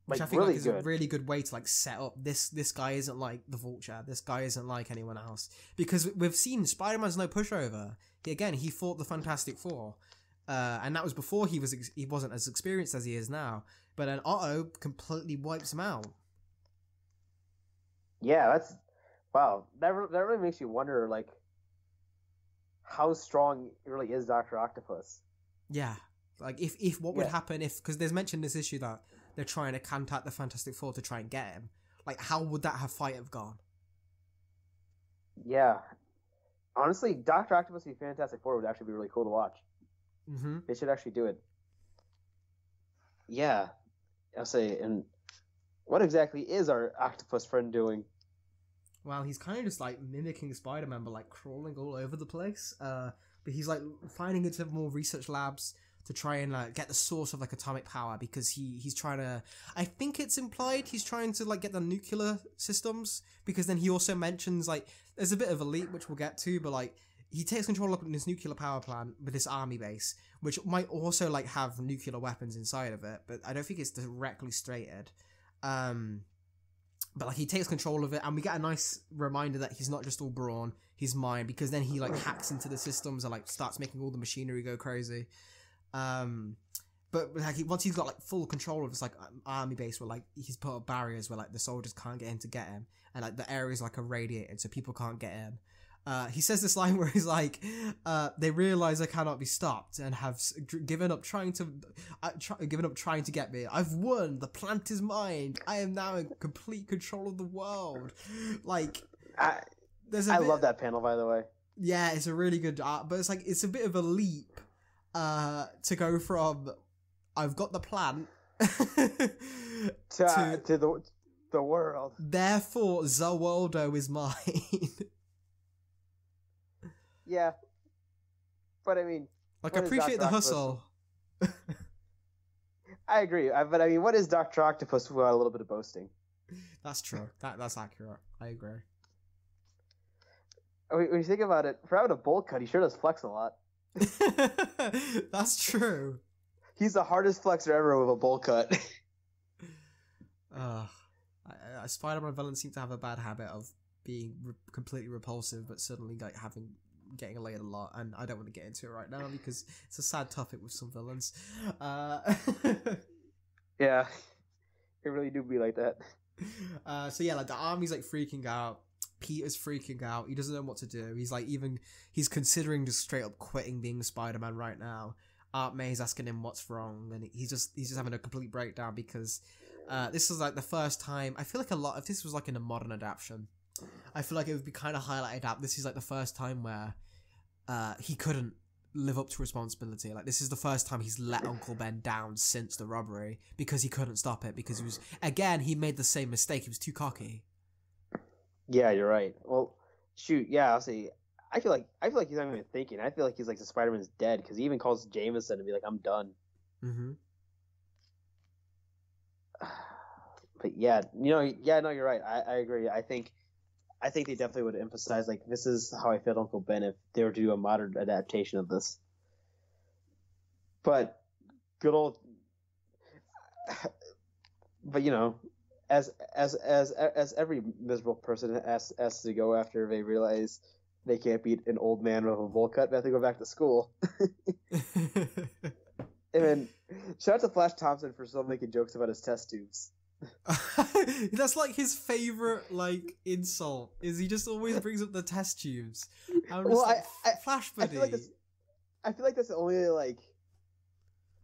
Which I think really like, is a really good way to like set up this guy isn't like the Vulture. This guy isn't like anyone else, because we've seen Spider-Man's no pushover. He fought the Fantastic Four, and that was before he wasn't as experienced as he is now. But then Otto completely wipes him out. Yeah, that's wow. That really makes you wonder, like, how strong really is Dr. Octopus. Yeah, like if what would happen if, because there's mentioned this issue that they're trying to contact the Fantastic Four to try and get him. Like, how would that fight have gone? Yeah. Honestly, Dr. Octopus and Fantastic Four would actually be really cool to watch. Mm-hmm. They should actually do it. Yeah. I'll say, and what exactly is our octopus friend doing? Well, he's kind of just like mimicking Spider-Man, but like crawling all over the place. But he's like finding into more research labs to try and like get the source of like atomic power, because he's trying to, I think it's implied he's trying to like get the nuclear systems, because then he also mentions like there's a bit of a leak which we'll get to, but like he takes control of this nuclear power plant with this army base, which might also like have nuclear weapons inside of it, but I don't think it's directly stated. But like he takes control of it, and we get a nice reminder that he's not just all brawn, he's mind, because then he like hacks into the systems and like starts making all the machinery go crazy. But like once he's got like full control of this like army base, where like he's put up barriers where like the soldiers can't get in to get him, and like the area is like irradiated so people can't get in. he says this line where he's like, they realize I cannot be stopped and have given up trying to get me. I've won. The plant is mine. I am now in complete control of the world. Like, I love that panel, by the way. Yeah, it's a really good art, but it's a bit of a leap to go from I've got the plant to the world. Therefore, the worldo is mine. Yeah, but I mean, appreciate the hustle. I agree, but I mean, what is Dr. Octopus without a little bit of boasting? That's true. That's accurate. I agree. When you think about it, for having a bowl cut, he sure does flex a lot. That's true. He's the hardest flexor ever with a bowl cut. Spider-Man villains seem to have a bad habit of being completely repulsive, but suddenly getting laid a lot, and I don't want to get into it right now because it's a sad topic with some villains. Yeah, it really do be like that. So yeah, like the army's like freaking out. Peter's freaking out. He doesn't know what to do. He's considering just straight up quitting being Spider-Man right now. Aunt May's asking him what's wrong, and he's just having a complete breakdown because this is like the first time. I feel like if this was like in a modern adaptation, I feel like it would be kind of highlighted out. This is like the first time where he couldn't live up to responsibility. Like, this is the first time he's let Uncle Ben down since the robbery because he couldn't stop it because he made the same mistake. He was too cocky. Yeah, you're right. Well, shoot, yeah, I'll say. I feel like he's not even thinking. I feel like he's like the Spider-Man's dead because he even calls Jameson to be like, "I'm done." Mm-hmm. But yeah, no, you're right. I agree. I think they definitely would emphasize like this is how I felt Uncle Ben if they were to do a modern adaptation of this. But good old, but as every miserable person has to go after they realize they can't beat an old man with a bowl cut, they have to go back to school. And then shout out to Flash Thompson for still making jokes about his test tubes. That's like his favorite like insult. Is he just always brings up the test tubes? Flash buddy. I feel like that's the only like,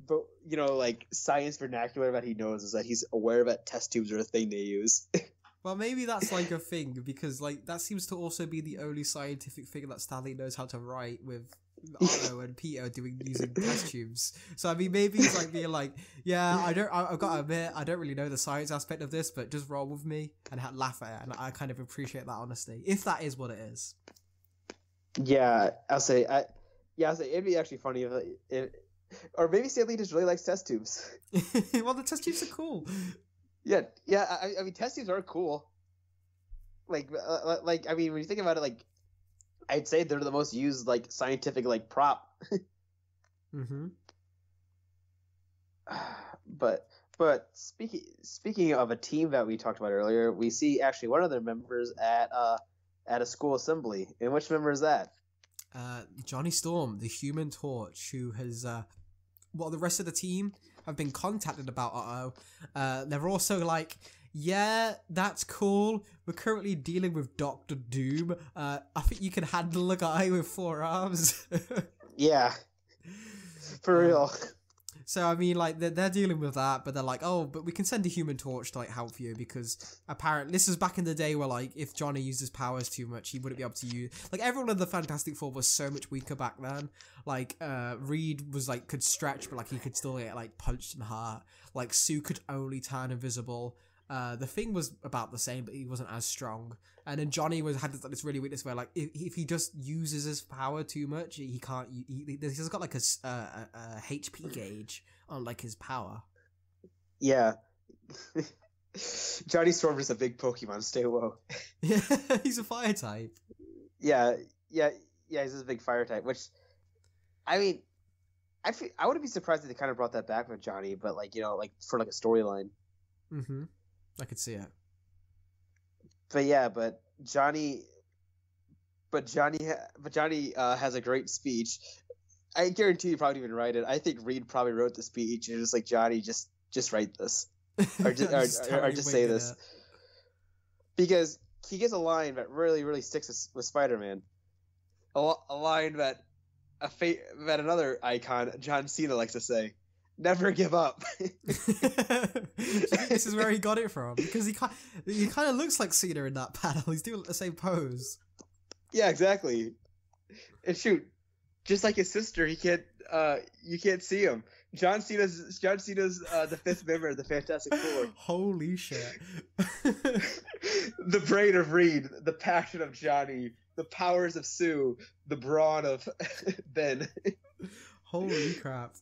but like science vernacular that he knows is that he's aware that test tubes are a thing they use. Well, maybe that's like a thing because like that seems to also be the only scientific thing that Stanley knows how to write with Otto and Peter using test tubes. So I mean, maybe he's like being like, yeah, I've got to admit, I don't really know the science aspect of this, but just roll with me and laugh at it. And I kind of appreciate that honesty, if that is what it is. Yeah, I'll say it'd be actually funny if or maybe Stanley just really likes test tubes. Well, the test tubes are cool. Yeah. I mean, test tubes are cool. Like I mean, when you think about it, like, I'd say they're the most used like scientific like prop. Mm-hmm. But speaking of a team that we talked about earlier, we see actually one of their members at a school assembly. And which member is that? Johnny Storm, the Human Torch, who has the rest of the team have been contacted about Otto. They're also like, yeah, that's cool. We're currently dealing with Dr. Doom. I think you can handle a guy with 4 arms. Yeah, for real. So I mean, like they're dealing with that, but they're like, oh, but we can send a Human Torch to like help you because apparently this is back in the day where like if Johnny used his powers too much, he wouldn't be able to use. Like everyone in the Fantastic Four was so much weaker back then. Like Reed was like could stretch, but like he could still get like punched in the heart. Like Sue could only turn invisible. The Thing was about the same, but he wasn't as strong. And then Johnny had this really weakness where, like, if he just uses his power too much, he can't. He's got like a HP gauge on like his power. Yeah, Johnny Storm is a big Pokemon. Stay woke. Yeah, he's a fire type. Yeah. He's a big fire type. Which, I mean, I wouldn't be surprised if they kind of brought that back with Johnny, but like like for like a storyline. Mm-hmm. I could see it. But Johnny has a great speech. I guarantee you probably even write it. I think Reed probably wrote the speech and just like, Johnny, just write this or just say this, because he gets a line that really sticks with Spider-Man. a line that that another icon, John Cena, likes to say: "Never give up." Do you think this is where he got it from? Because he kind of looks like Cena in that panel. He's doing the same pose. Yeah, exactly. And shoot, just like his sister, he can't. You can't see him. John Cena's the fifth member of the Fantastic Four. Holy shit! The brain of Reed, the passion of Johnny, the powers of Sue, the brawn of Ben. Holy crap!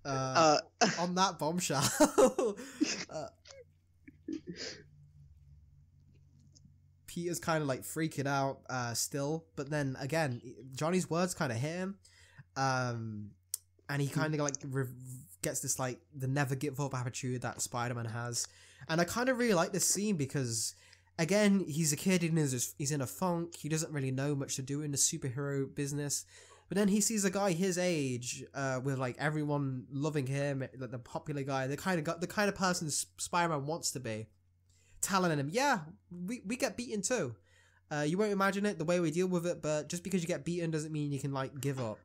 On that bombshell, Peter's kind of like freaking out still, but then again, Johnny's words kind of hit him. And he kind of like gets this like the never give up attitude that Spider-Man has, and I kind of really like this scene because again he's a kid and he's in a funk. He doesn't really know much to do in the superhero business, but then he sees a guy his age with like everyone loving him, like the popular guy, the kind of person Spider-Man wants to be, telling him, yeah, we get beaten too. You won't imagine it the way we deal with it, but just because you get beaten doesn't mean you can like give up.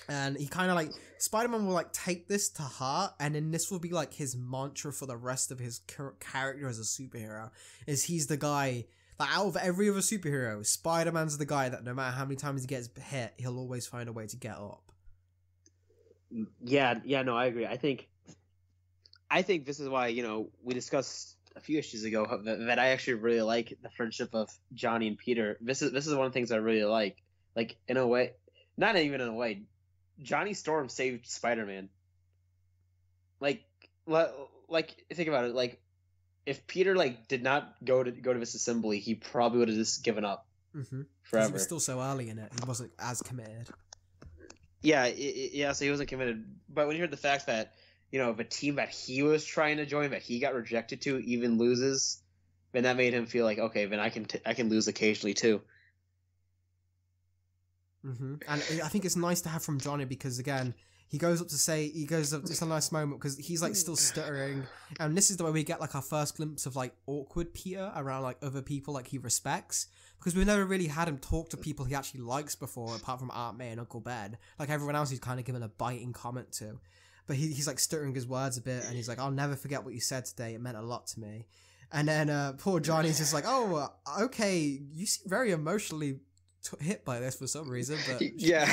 And he kind of like Spider-Man will like take this to heart, and then this will be like his mantra for the rest of his character as a superhero. Is he's the guy like out of every other superhero, Spider-Man's the guy that no matter how many times he gets hit, he'll always find a way to get up. Yeah, no, I agree. I think this is why we discussed a few issues ago that I actually really like the friendship of Johnny and Peter. This is one of the things I really like. Like in a way, not even in a way. Johnny Storm saved Spider-Man. Like think about it. Like, if Peter like did not go to this assembly, he probably would have just given up forever. He was still so early in it, he wasn't as committed. Yeah, so he wasn't committed. But when you heard the fact that if a team that he was trying to join that he got rejected to even loses, then that made him feel like, okay, then I can lose occasionally too. And I think it's nice to have from Johnny because again he goes up, it's a nice moment because he's like still stuttering, and this is the way we get like our first glimpse of like awkward Peter around like other people like he respects, because we've never really had him talk to people he actually likes before, apart from Aunt May and Uncle Ben. Like everyone else he's kind of given a biting comment to, but he's like stuttering his words a bit, and he's like, I'll never forget what you said today, it meant a lot to me. And then poor Johnny's just like, oh okay, you seem very emotionally hit by this for some reason, but yeah,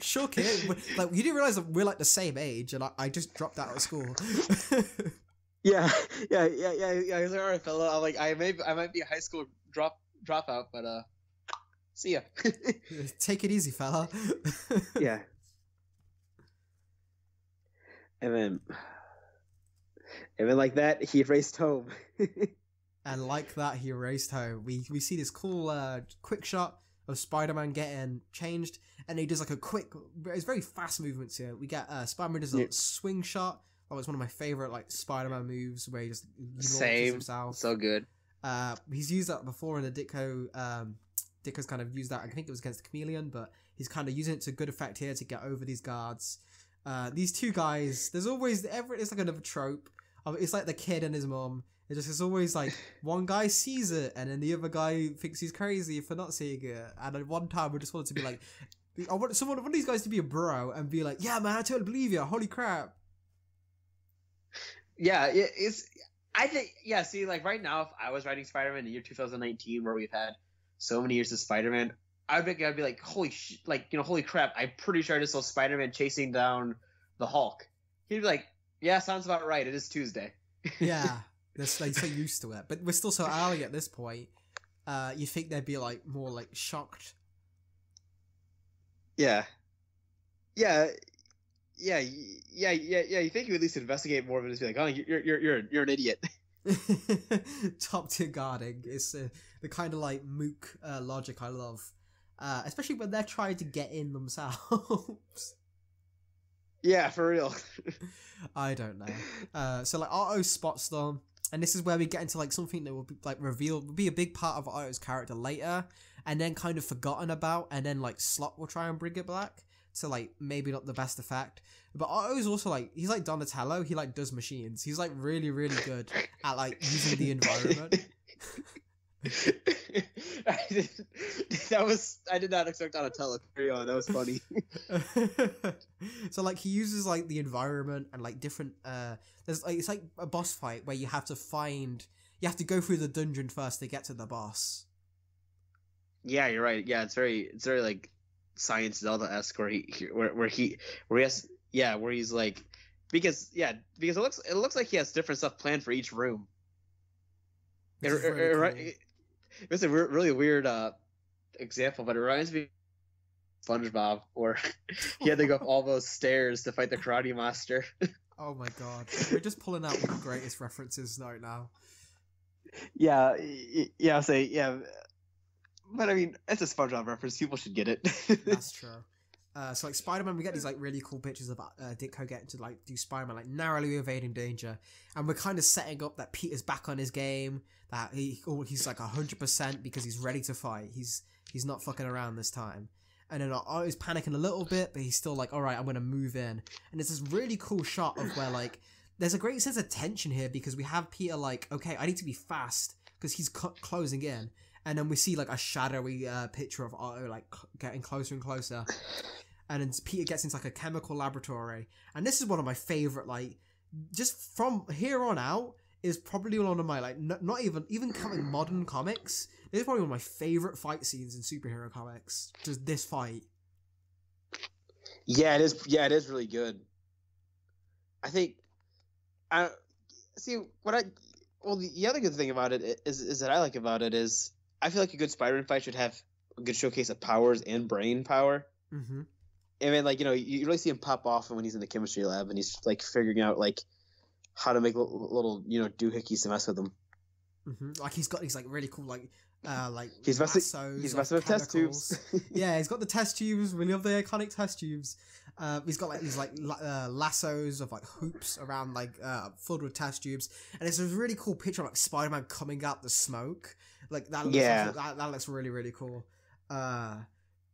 sure kid, like you didn't realize that we're like the same age, and I just dropped out of school. yeah. He's like, all right, fella. I'm like, I might be a high school dropout, but see ya. Take it easy, fella. Yeah. And then like that, he raced home. And like that, he raced home. We see this cool quick shot of Spider-Man getting changed, and he does like a quick, it's very fast movements here. We get Spider-Man does a swing shot. That was one of my favorite like Spider-Man moves where he just launches himself. So good. He's used that before in the Ditko. Ditko's kind of used that. I think it was against the Chameleon, but he's kind of using it to good effect here to get over these guards. These two guys, there's always it's like another trope. It's like the kid and his mom. It's always like one guy sees it and then the other guy thinks he's crazy for not seeing it. And at one time, I just wanted to be like, I want one of these guys to be a bro and be like, yeah, man, I totally believe you. Holy crap. Yeah, I think, see, like right now, if I was writing Spider-Man in the year 2019, where we've had so many years of Spider-Man, I'd be like, holy crap, I'm pretty sure I just saw Spider-Man chasing down the Hulk. He'd be like, yeah, sounds about right. It is Tuesday. Yeah. They're so used to it, but we're still so early at this point. You think they'd be like more like shocked? Yeah. You think you at least investigate more than just be like, oh, you're an idiot. Top tier guarding. It's the kind of like mook logic I love, especially when they're trying to get in themselves. Yeah, for real. I don't know. So like Otto spots them. And this is where we get into like something that will be like revealed, will be a big part of Otto's character later, and then kind of forgotten about, and then like Slott will try and bring it back to like maybe not the best effect. But Otto's also like, he's like Donatello, he like does machines. He's like really, really good at like using the environment. I did not expect Donatello. Carry on. That was funny. So like he uses like the environment and like different there's like it's like a boss fight where you have to go through the dungeon first to get to the boss. Yeah, you're right. Yeah, it's very like Science Zelda-esque where he's like because it looks like he has different stuff planned for each room. It was a really weird example, but it reminds me of SpongeBob, where he had to go up all those stairs to fight the Karate Master. Oh my god, we're just pulling out the greatest references right now. Yeah, I'll say yeah, but I mean it's a SpongeBob reference. People should get it. That's true. So like Spider-Man, we get these like really cool pictures of Ditko getting to like do Spider-Man like narrowly evading danger, and we're kind of setting up that Peter's back on his game, that he's like 100% because he's ready to fight. He's not fucking around this time. And then Otto's panicking a little bit, but he's still like, all right, I'm gonna move in. And it's this really cool shot of where like there's a great sense of tension here because we have Peter like, okay, I need to be fast because he's closing in, and then we see like a shadowy picture of Otto like getting closer and closer. And then Peter gets into like a chemical laboratory, and this is one of my favorite, like, just from here on out is probably one of my like not even counting modern comics. This is probably one of my favorite fight scenes in superhero comics. Just this fight. Yeah, it is. Yeah, it is really good. I think. The other good thing about it is that I like about it is I feel like a good Spider-Man fight should have a good showcase of powers and brain power. Mm-hmm. And then, like, you really see him pop off when he's in the chemistry lab and he's like figuring out like how to make little doohickeys to mess with them. Mm-hmm. Like he's got these like really cool like he's messing with test tubes. Yeah, he's got the test tubes. We love the iconic test tubes. He's got like these like lassos of like hoops around like filled with test tubes, and it's a really cool picture of like Spider-Man coming out the smoke. Like that. That looks really really cool.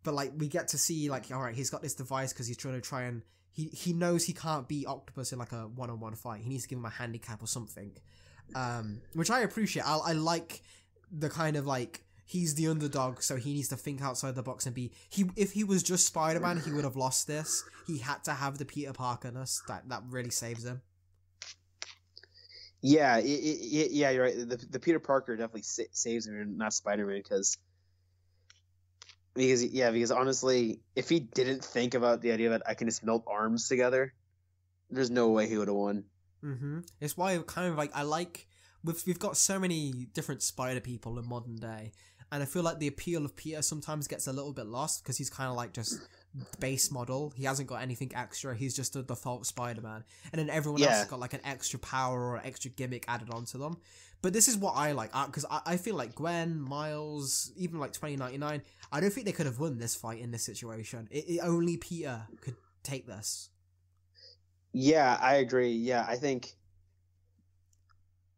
But like we get to see like, all right, he's got this device because he's trying and he knows he can't beat Octopus in like a one-on-one fight. He needs to give him a handicap or something, which I appreciate. I like the kind of like he's the underdog, so he needs to think outside the box and be if he was just Spider-Man, he would have lost this. He had to have the Peter Parker-ness that really saves him. Yeah, you're right. The Peter Parker definitely saves him, not Spider-Man, because honestly, if he didn't think about the idea that I can just melt arms together, there's no way he would have won. Mm-hmm. It's why kind of like I like we've got so many different Spider people in modern day, and I feel like the appeal of Peter sometimes gets a little bit lost because he's kind of like just base model. He hasn't got anything extra. He's just a default Spider-Man, and then everyone else has got like an extra power or an extra gimmick added onto them. But this is what I like, because I feel like Gwen, Miles, even like 2099, I don't think they could have won this fight in this situation. Only Peter could take this. Yeah, I agree. Yeah, I think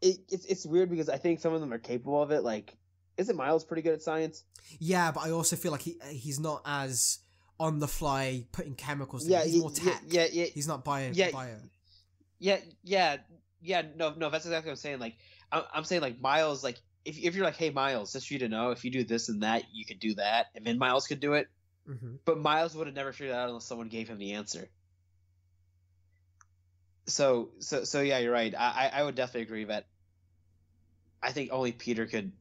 it's weird because I think some of them are capable of it. Like, isn't Miles pretty good at science? Yeah, but I also feel like he's not as on the fly putting chemicals. Yeah, he's more tech. Yeah. He's not bio. Yeah. No, that's exactly what I'm saying. Like, I'm saying like Miles, like if you're like, hey Miles, just for you to know, if you do this and that, you could do that, and then Miles could do it. Mm-hmm. But Miles would have never figured it out unless someone gave him the answer. So yeah, you're right. I would definitely agree that I think only Peter could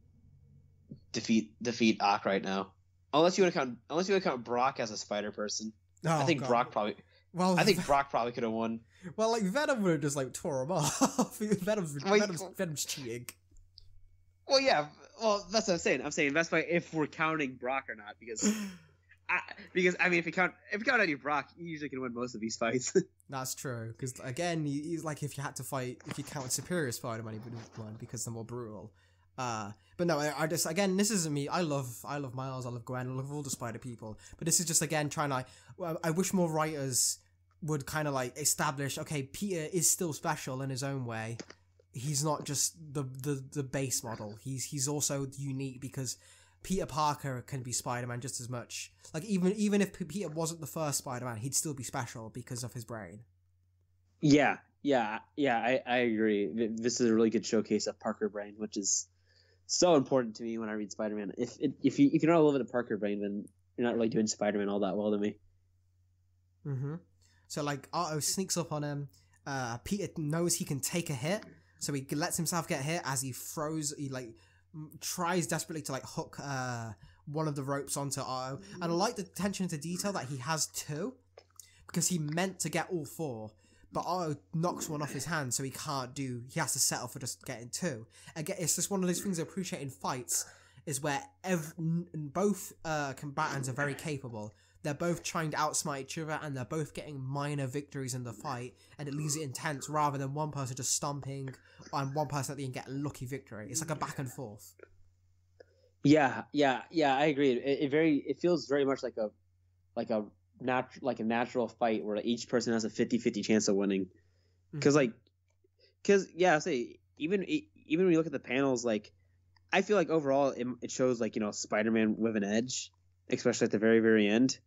defeat Ock right now, unless you want to count Brock as a spider person. Oh, I think God. Brock probably. Well, I think Brock probably could have won. Well, like Venom would have just like tore him off. Venom's cheating. Well, yeah. Well, that's what I'm saying. I'm saying that's why if we're counting Brock or not, because I mean, if you count any Brock, you usually can win most of these fights. That's true. Because again, he's like if you counted Superior Spider-Man, he would have won because they're more brutal. But no, I just again, this isn't me. I love Miles, I love Gwen, I love all the Spider people. But this is just again trying to. I wish more writers would kind of like establish. Okay, Peter is still special in his own way. He's not just the base model. He's also unique because Peter Parker can be Spider-Man just as much. Like even if Peter wasn't the first Spider-Man, he'd still be special because of his brain. Yeah, I agree. This is a really good showcase of Parker brain, which is so important to me when I read Spider-Man. If you're not a little bit of Parker brain, then you're not really doing Spider-Man all that well to me. Mm-hmm. So like Otto sneaks up on him. Peter knows he can take a hit, so he lets himself get hit as he throws. He like tries desperately to like hook one of the ropes onto Otto, and I like the attention to detail that he has two, because he meant to get all four, but Otto knocks one off his hand, so he can't do. He has to settle for just getting two. Again, it's just one of those things I appreciate in fights, is where both combatants are very capable. They're both trying to outsmart each other, and they're both getting minor victories in the fight, and it leaves it intense rather than one person just stomping and one person at the end getting a lucky victory. It's like a back and forth. Yeah, I agree. It feels very much like a natural fight where each person has a 50-50 chance of winning. Because I say even when you look at the panels, like I feel like overall it shows like Spider-Man with an edge, especially at the very, very end.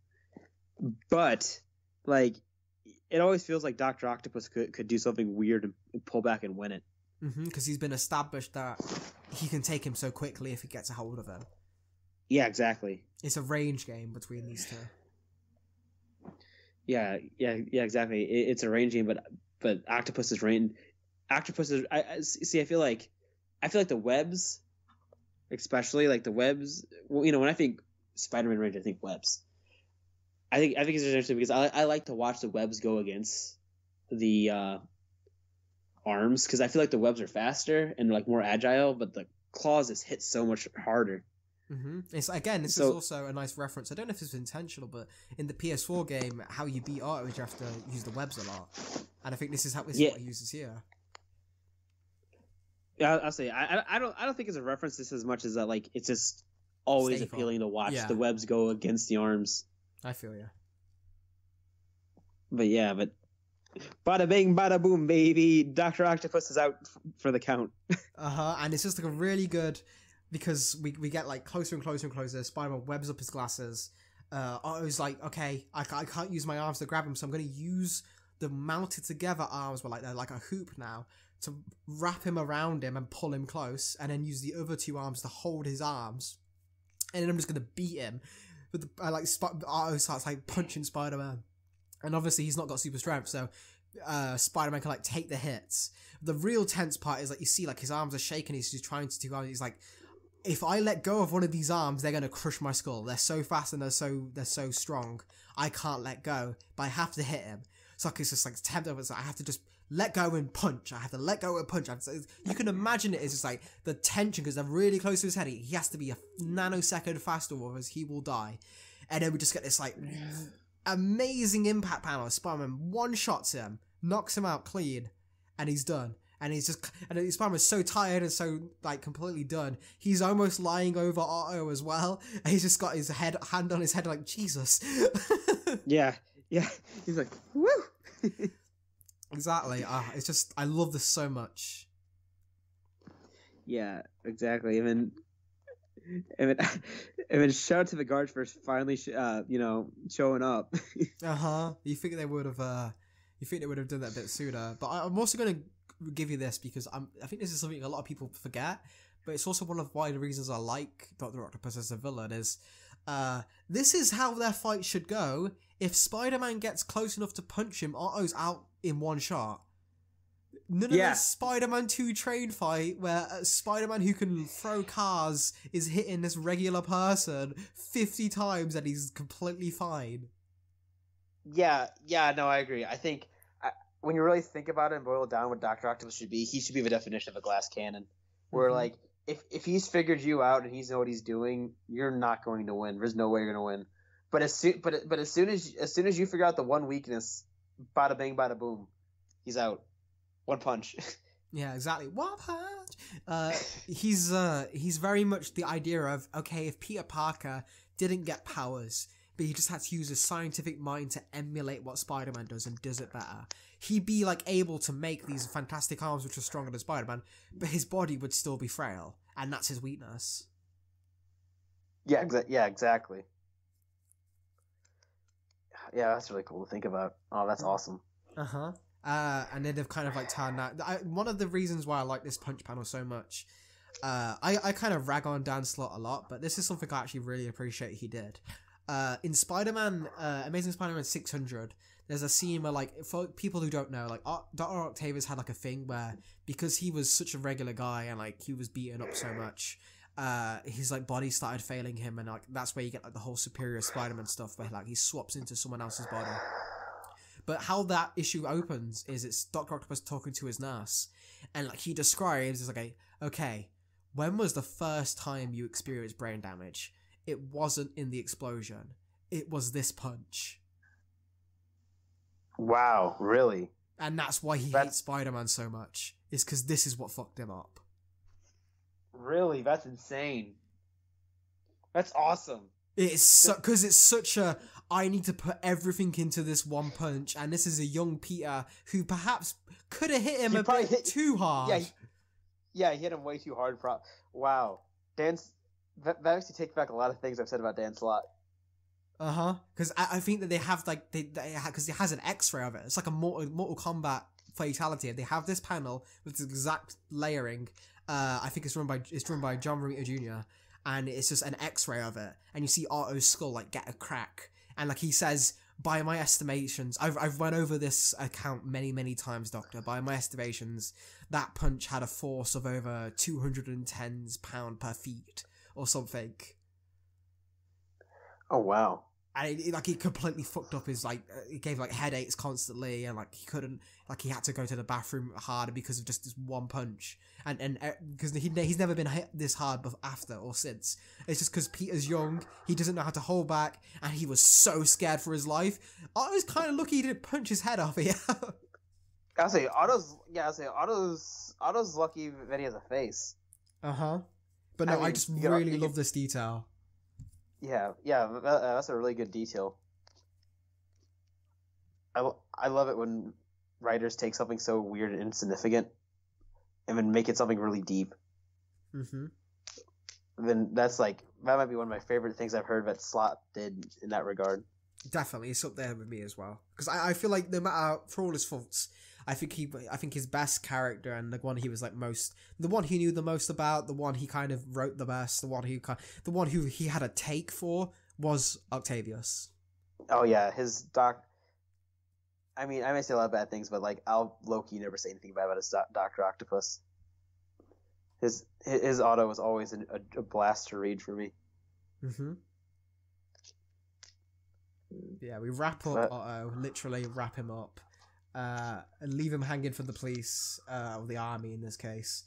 But like it always feels like Dr. Octopus could do something weird and pull back and win it. Because he's been established that he can take him so quickly if he gets a hold of him. Yeah, exactly. It's a range game between these two. Yeah, exactly. It's a range game, but Octopus is range. Octopus is. I see. I feel like the webs, especially like the webs. Well, when I think Spider-Man range, I think webs. I think it's interesting because I like to watch the webs go against the arms, because I feel like the webs are faster and like more agile, but the claws just hit so much harder. It's this is also a nice reference. I don't know if it's intentional, but in the PS4 game, how you beat Otto is you have to use the webs a lot, and I think this is what he uses here. Yeah, I'll say I don't think it's a reference this as much as that like it's just always appealing to watch the webs go against the arms. I feel you. But bada bing, bada boom, baby. Dr. Octopus is out for the count. And it's just like a really good, because we get like closer and closer and closer. Spider-Man webs up his glasses. Otto's like, okay, I can't use my arms to grab him, so I'm going to use the mounted together arms, but like they're like a hoop now, to wrap him around him and pull him close, and then use the other two arms to hold his arms, and then I'm just going to beat him. But Otto starts like punching Spider-Man. And obviously he's not got super strength, so Spider-Man can like take the hits. The real tense part is like you see like his arms are shaking. He's just trying to do. He's like, if I let go of one of these arms, they're gonna crush my skull. They're so fast and they're so strong. I can't let go, but I have to hit him. So like, it's just like tempting. I have to just let go and punch. I have to let go and punch. You can imagine it is just like the tension, because they're really close to his head. He has to be a nanosecond faster, or else he will die. And then we just get this like amazing impact panel. Spider-Man one-shots him, knocks him out clean, and he's done. And Spider-Man's so tired and so like completely done. He's almost lying over Otto as well. And he's just got his hand on his head like, Jesus. Yeah. He's like, woo. Exactly. It's just, I love this so much. Yeah, exactly. And then shout out to the guards for finally, showing up. You think they would have done that a bit sooner? But I'm also going to give you this because I think this is something a lot of people forget. But it's also one of the reasons I like Dr. Octopus as a villain is, this is how their fight should go. If Spider-Man gets close enough to punch him, Otto's out in one shot. None of this Spider-Man 2 train fight where Spider-Man who can throw cars is hitting this regular person 50 times and he's completely fine. Yeah, no, I agree. I think when you really think about it and boil it down what Dr. Octopus should be, he should be the definition of a glass cannon. Where, like, if he's figured you out and he's know what he's doing, you're not going to win. There's no way you're going to win. But as soon as you figure out the one weakness, bada bang, bada boom, he's out. One punch. Yeah, exactly. One punch. He's very much the idea of, okay, if Peter Parker didn't get powers, but he just had to use his scientific mind to emulate what Spider-Man does and does it better, he'd be like able to make these fantastic arms which are stronger than Spider-Man, but his body would still be frail, and that's his weakness. Yeah, exactly. Yeah, that's really cool to think about. Oh, that's awesome. And then they've kind of like turned that. One of the reasons why I like this punch panel so much, I kind of rag on Dan Slott a lot, but this is something I actually really appreciate he did. In Spider-Man, Amazing Spider-Man 600, there's a scene where, like, for people who don't know, like, Dr. Octavius had, like, a thing where, because he was such a regular guy and, like, he was beaten up so much, his, like, body started failing him, and, like, that's where you get, like, the whole Superior Spider-Man stuff, where, like, he swaps into someone else's body. But how that issue opens is it's Dr. Octopus talking to his nurse, and, like, he describes, it's like, okay, when was the first time you experienced brain damage? It wasn't in the explosion. It was this punch. Wow, really? And that's why he hates Spider-Man so much. Is because this is what fucked him up. Really? That's insane. That's awesome. It's because it's such a, I need to put everything into this one punch, and this is a young Peter who perhaps could have hit him a bit too hard. Yeah, he hit him way too hard. Wow. That actually takes back a lot of things I've said about Dan Slott. Because I think that they have, like, because it has an X-ray of it. It's like a Mortal Kombat fatality. They have this panel with the exact layering. I think it's run by John Romita Jr. And it's just an X-ray of it, and you see Otto's skull, like, get a crack, and, like, he says, by my estimations, I've run over this account many times, Doctor. By my estimations, that punch had a force of over 210 pounds per feet or something. Oh wow! And it completely fucked up his, like, it gave, like, headaches constantly, and, like, he couldn't, like, he had to go to the bathroom harder because of just this one punch, and because he's never been hit this hard after or since. It's just because Peter's young, he doesn't know how to hold back, and he was so scared for his life. I was kind of lucky he didn't punch his head off here. I'll say Otto's lucky that he has a face. But no, I just really love this detail. Yeah, that's a really good detail. I love it when writers take something so weird and insignificant and then make it something really deep. Then that might be one of my favorite things I've heard that Slott did in that regard. Definitely, it's up there with me as well. Because I feel like no matter, for all his faults, I think his best character, and the one he was, like, the one he knew the most about, the one he kind of wrote the best, the one who he had a take for, was Octavius. Oh yeah, his doc. I mean, I may say a lot of bad things, but, like, I'll low-key never say anything bad about his Dr. Octopus. His Otto was always a blast to read for me. Yeah, we wrap up Otto, literally wrap him up. And leave him hanging for the police, or the army in this case.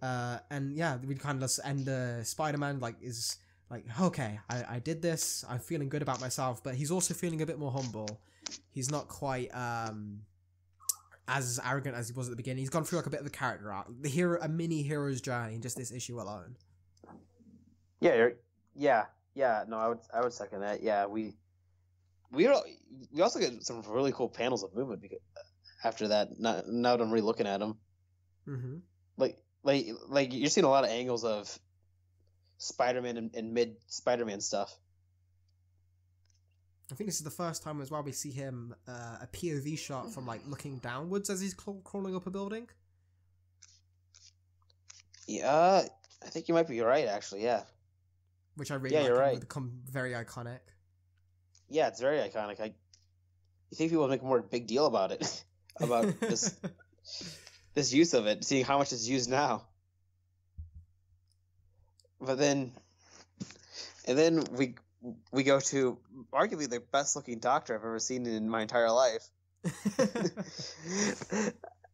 And yeah, we kind of just end Spider-Man, like, is like, okay, I did this, I'm feeling good about myself, but he's also feeling a bit more humble. He's not quite as arrogant as he was at the beginning. He's gone through, like, a bit of a character arc, a mini hero's journey in just this issue alone. Yeah, no, I would second that. Yeah, we also get some really cool panels of movement after that. Now that I'm re-looking at them, like you're seeing a lot of angles of Spider-Man and mid Spider-Man stuff. I think this is the first time as well we see him a POV shot from, like, looking downwards as he's crawling up a building. Yeah, I think you might be right, actually. Yeah, which I really like. You're right. Would become very iconic. Yeah, it's very iconic. You think people would make more of a big deal about it, about this use of it, seeing how much it's used now. But then we go to arguably the best looking Doctor I've ever seen in my entire life.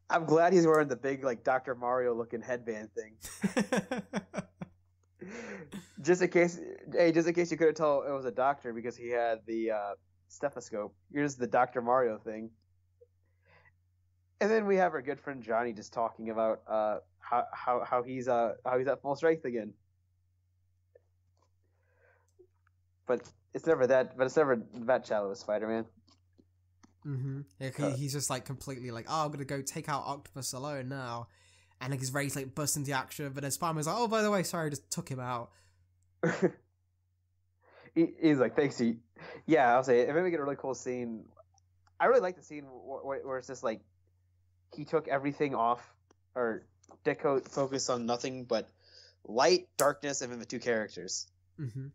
I'm glad he's wearing the big, like, Dr. Mario looking headband thing. Just in case you couldn't tell it was a doctor because he had the stethoscope. Here's the Dr. Mario thing. And then we have our good friend Johnny just talking about how he's at full strength again. But it's never that shallow with Spider-Man. Yeah, he's just, like, completely like, oh, I'm gonna go take out Octopus alone now. And, like, he's ready to, like, bust into action, but then Spider-Man's like, oh, by the way, sorry, I just took him out. He's like, thanks. Yeah, I'll say it. Maybe we get a really cool scene. I really like the scene where it's just, like, he took everything off, or Ditko focused on nothing but light, darkness, and then the two characters. Mm-hmm.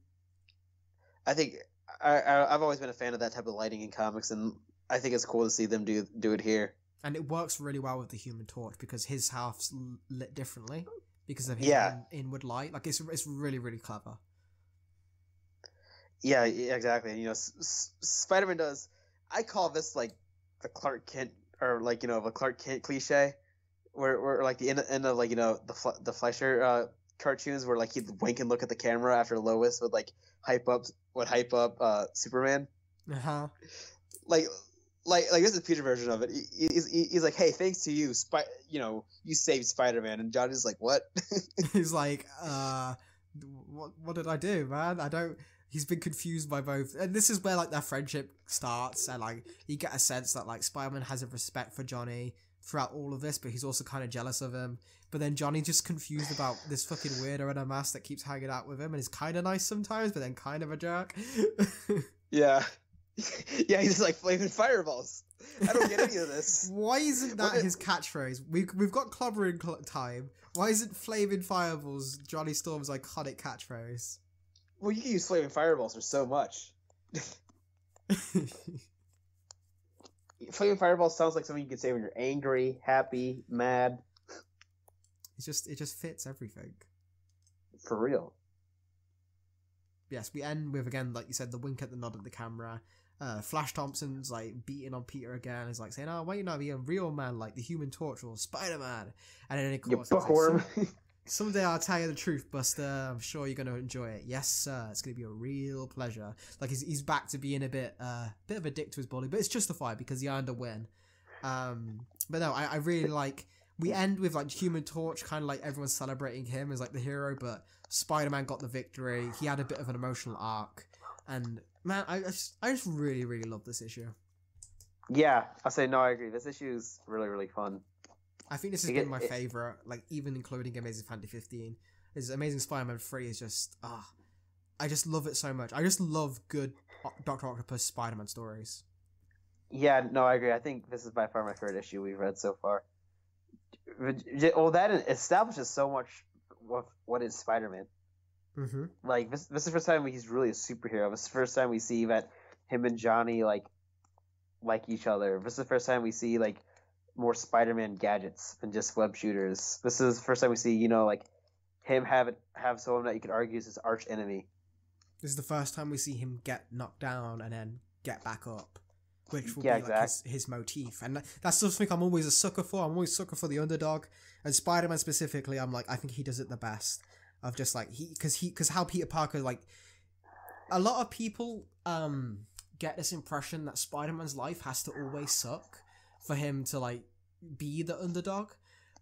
I think I've always been a fan of that type of lighting in comics, and I think it's cool to see them do it here. And it works really well with the Human Torch because his half's lit differently because of his inward light. Like it's really, really clever. Yeah, exactly. You know, Spider-Man does. I call this like the Clark Kent, or like, you know, the Clark Kent cliche, where like the end of, like, you know, the Fleischer cartoons where like he'd wink and look at the camera after Lois would like hype up Superman. Uh-huh. Like this is a future version of it. He's like, hey, thanks to you, you saved Spider-Man, and Johnny's like, what? He's like, what did I do, man? I don't. He's been confused by both, and this is where like their friendship starts, and like you get a sense that like Spider-Man has a respect for Johnny throughout all of this, but he's also kind of jealous of him. But then Johnny's just confused about this fucking weirdo in a mask that keeps hanging out with him, and is kind of nice sometimes, but then kind of a jerk. Yeah. Yeah, he's just like flaming fireballs. I don't get any of this. Why isn't that his catchphrase? We've got clobbering time. Why isn't flaming fireballs Johnny Storm's iconic catchphrase? Well, you can use flaming fireballs for so much. Flaming fireballs sounds like something you can say when you're angry, happy, mad. It just fits everything. For real. Yes, we end with, again, like you said, the wink at the nod at the camera. Flash Thompson's like beating on Peter again. He's like saying, "Oh, why you not be a real man like the Human Torch or Spider-Man?" And then of course, bookworm. Like, someday I'll tell you the truth, Buster. I'm sure you're gonna enjoy it. Yes, sir. It's gonna be a real pleasure. Like he's back to being a bit of a dick to his bully, but it's justified because he earned a win. But no, I really like. We end with like Human Torch, kind of like everyone's celebrating him as like the hero, but Spider-Man got the victory. He had a bit of an emotional arc, and man, I just really, really love this issue. Yeah, I say no. I agree. This issue is really, really fun. I think this has been my favorite, like even including Amazing Fantasy 15. Is Amazing Spider-Man 3 is just I just love it so much. I just love good Dr. Octopus Spider-Man stories. Yeah, no, I agree. I think this is by far my favorite issue we've read so far. Well, that establishes so much what is Spider-Man. Mm-hmm. Like this is the first time he's really a superhero. This is the first time we see that him and Johnny like each other. This is the first time we see like more Spider-Man gadgets than just web shooters. This is the first time we see, you know, like him have someone that you could argue is his arch enemy. This is the first time we see him get knocked down and then get back up, which will be exactly. like his motif. And that's something I'm always a sucker for. I'm always a sucker for the underdog. And Spider-Man specifically, I'm like, I think he does it the best. Of just like because how Peter Parker, like a lot of people get this impression that Spider-Man's life has to always suck for him to like be the underdog.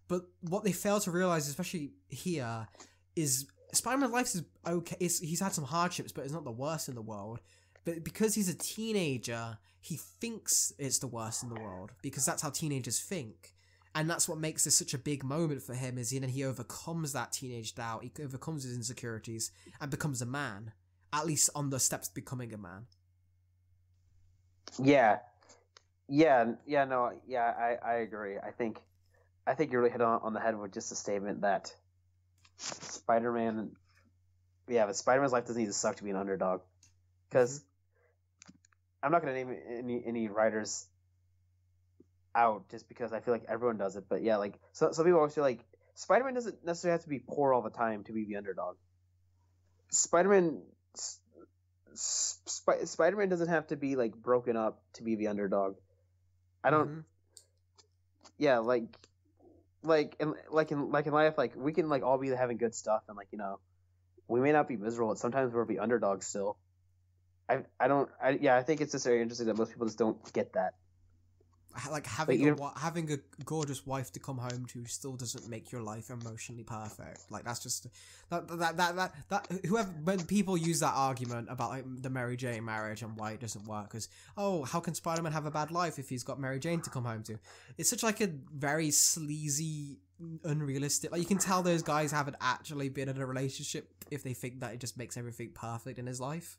But what they fail to realize, especially here, is Spider-Man's life is okay. He's had some hardships, but it's not the worst in the world. But because he's a teenager, he thinks it's the worst in the world because that's how teenagers think. And that's what makes this such a big moment for him, is he overcomes that teenage doubt, he overcomes his insecurities, and becomes a man. At least on the steps to becoming a man. I agree. I think you really hit on the head with just a statement that Spider-Man's life doesn't need to suck to be an underdog. Because I'm not going to name any writers out just because I feel like everyone does it, but yeah, like some people always feel like Spider-Man doesn't necessarily have to be poor all the time to be the underdog. Spider-Man doesn't have to be like broken up to be the underdog. I don't. Yeah, like in life, like we can like all be having good stuff, and like, you know, we may not be miserable, but sometimes we're the underdog still. I think it's just very interesting that most people just don't get that. Like having a gorgeous wife to come home to still doesn't make your life emotionally perfect. Like that's just that whoever, when people use that argument about like the Mary Jane marriage and why it doesn't work, because how can Spider-Man have a bad life if he's got Mary Jane to come home to? It's such like a very sleazy, unrealistic. Like you can tell those guys haven't actually been in a relationship if they think that it just makes everything perfect in his life.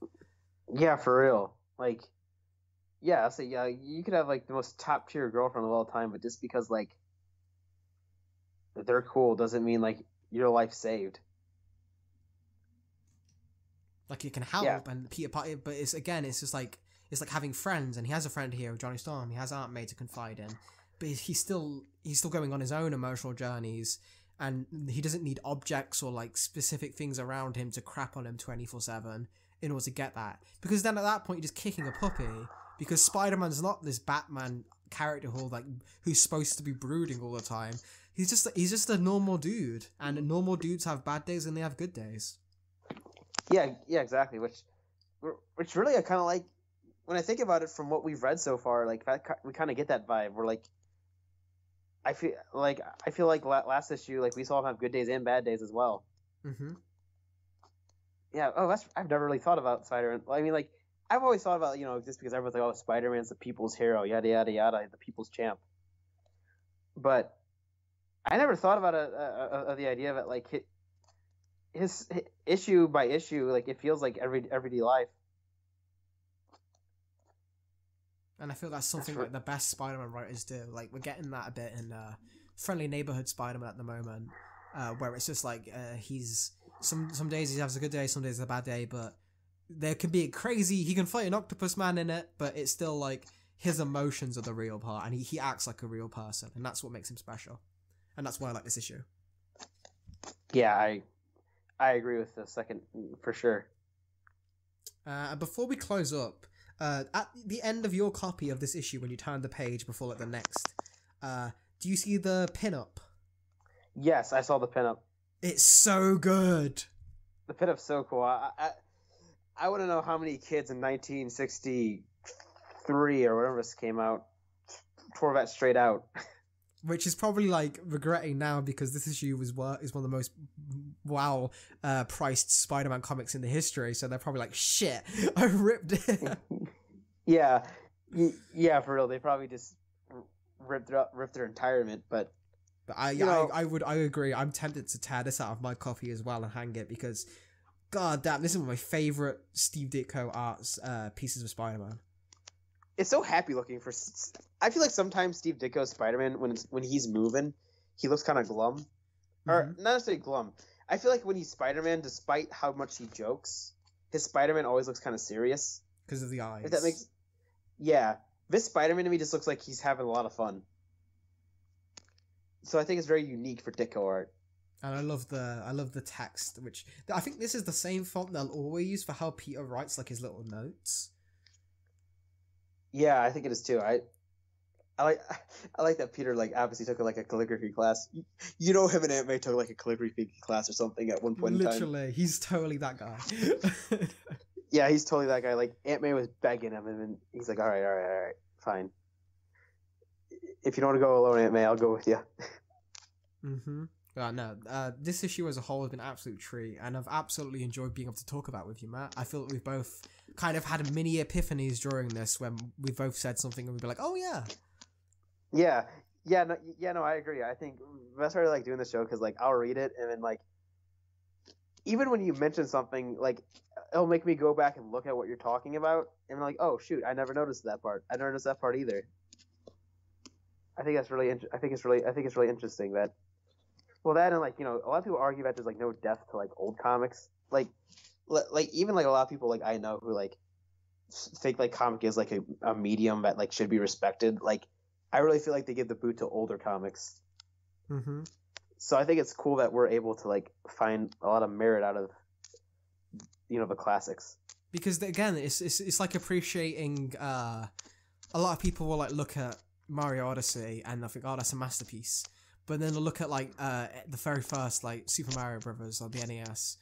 Yeah, for real. Like. Yeah, so yeah, you could have like the most top tier girlfriend of all time, but just because like they're cool doesn't mean like your life's saved. Like, he can help, Yeah. and Peter Parker, but it's just like, it's like having friends, and he has a friend here, Johnny Storm. He has Aunt May to confide in, but he's still going on his own emotional journeys, and he doesn't need objects or like specific things around him to crap on him 24/7 in order to get that. Because then at that point, you're just kicking a puppy. Because Spider-Man's not this Batman character who's supposed to be brooding all the time. He's just a normal dude, and normal dudes have bad days and they have good days. Yeah, exactly. Which really, I kind of like when I think about it from what we've read so far. Like, we kind of get that vibe. We're like, I feel like last issue, like, we saw him have good days and bad days as well. Mm-hmm. Yeah. Oh, I've never really thought about Spider-Man. I mean, like, I've always thought about, just because everyone's like, oh, Spider-Man's the people's hero, yada yada yada, the people's champ. But I never thought about the idea of it, like, his issue by issue, like, it feels like everyday life. And I feel that's something like the best Spider-Man writers do. Like, we're getting that a bit in Friendly Neighborhood Spider-Man at the moment, where it's just like he's some days he has a good day, some days a bad day, but there can be he can fight an octopus man in it, but it's still like his emotions are the real part, and he acts like a real person, and that's what makes him special. And that's why I like this issue. Yeah, I agree with the second for sure. And before we close up, at the end of your copy of this issue, when you turn the page before like the next, do you see the pinup? Yes, I saw the pinup. It's so good. The pinup's so cool. I want to know how many kids in 1963 or whatever this came out tore that straight out. Which is probably like regretting now, because this issue is one of the most priced Spider-Man comics in the history. So they're probably like, shit, I ripped it. Yeah, for real. They probably just ripped their entirement. But I agree. I'm tempted to tear this out of my copy as well and hang it, because, god damn, this is one of my favorite Steve Ditko arts pieces of Spider-Man. It's so happy looking for. I feel like sometimes Steve Ditko's Spider-Man, when he's moving, he looks kind of glum, or not necessarily glum. I feel like when he's Spider-Man, despite how much he jokes, his Spider-Man always looks kind of serious because of the eyes. If that makes, yeah, this Spider-Man to me just looks like he's having a lot of fun. So I think it's very unique for Ditko art. And I love the text, which I think this is the same font they'll always use for how Peter writes like his little notes. Yeah, I think it is too. I like that Peter like obviously took like a calligraphy class. You know, him and Aunt May took like a calligraphy class or something at one point in time. Literally, he's totally that guy. Yeah, he's totally that guy. Like, Aunt May was begging him, and then he's like, all right, fine. If you don't want to go alone, Aunt May, I'll go with you. Mm-hmm. No, this issue as a whole has been an absolute treat, and I've absolutely enjoyed being able to talk about it with you, Matt. I feel that we've both kind of had mini epiphanies during this, when we both said something and we'd be like, oh yeah. No, I agree. I think that's why I like doing this show, because like I'll read it, and then like even when you mention something, like it'll make me go back and look at what you're talking about, and I'm like, oh shoot, I never noticed that part. I never noticed that part either. I think that's really. I think it's really interesting that. Well, that, and like, a lot of people argue that there's like no depth to like old comics, like even like a lot of people like I know who like think like comic is like a medium that like should be respected. Like, I really feel like they give the boot to older comics. Mm-hmm. So I think it's cool that we're able to like find a lot of merit out of the classics. Because again, it's like appreciating. A lot of people will like look at Mario Odyssey and they'll think, oh, that's a masterpiece. But then they'll look at like the very first like Super Mario Brothers on the NES,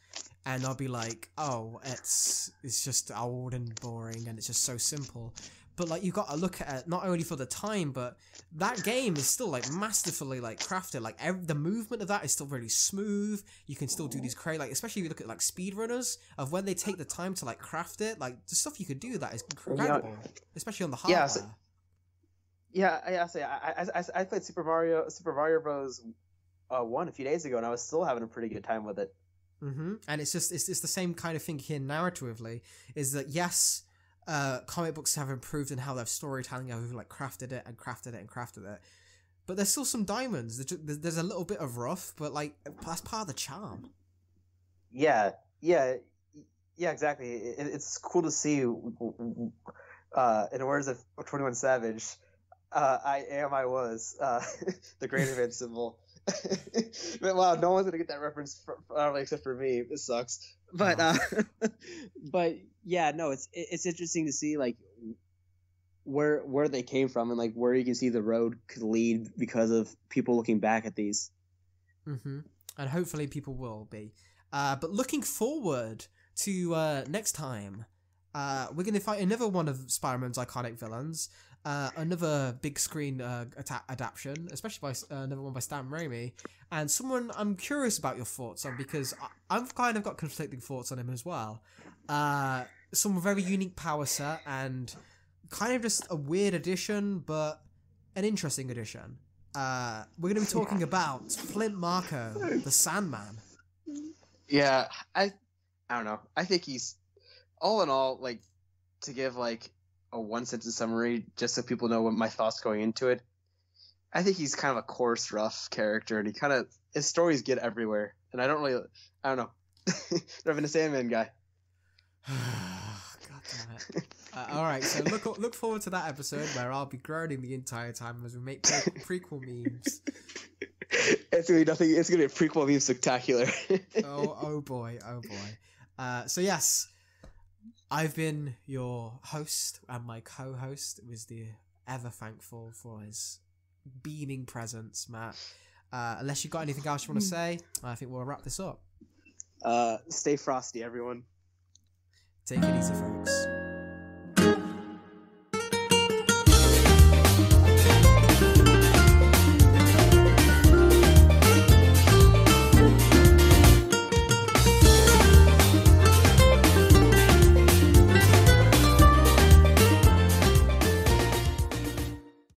and they'll be like, oh, it's just old and boring and it's just so simple. But like, you got to look at it not only for the time, but that game is still like masterfully like crafted. Like the movement of that is still really smooth. You can still do these like, especially if you look at like speedrunners of when they take the time to like craft it. Like the stuff you could do that is incredible, especially on the hardware. I played Super Mario Bros. 1 a few days ago, and I was still having a pretty good time with it. Mm-hmm. And it's the same kind of thing here narratively. Is that yes, comic books have improved in how their storytelling, how they've like crafted it, but there's still some diamonds. There's a little bit of rough, but like that's part of the charm. Yeah, Yeah, exactly. It's cool to see. In the words of 21 Savage, I am, I was, the great invincible. But wow, no one's gonna get that reference except for me. This sucks. But but yeah, no, it's interesting to see like where they came from and like where you can see the road could lead because of people looking back at these. Mm-hmm. And hopefully people will be. But looking forward to next time, we're going to fight another one of Spider-Man's iconic villains, another big screen adaptation, especially by another one by Stan Raimi, and someone I'm curious about your thoughts on, because I've kind of got conflicting thoughts on him as well. Some very unique power set and kind of just a weird addition, but an interesting addition. We're going to be talking about Flint Marko, the Sandman. yeah, I don't know. I think he's, all in all, like, to give like a one sentence summary just so people know what my thoughts going into it. I think he's kind of a coarse, rough character, and his stories get everywhere. And I don't know. Never been a Sandman guy. God damn it. All right, so look forward to that episode where I'll be groaning the entire time as we make prequel memes. It's gonna be nothing. It's gonna be a prequel meme spectacular. oh boy. So yes, I've been your host, and my co-host was the ever thankful for his beaming presence, Matt. Unless you've got anything else you want to say, I think we'll wrap this up. Stay frosty, everyone. Take it easy, folks.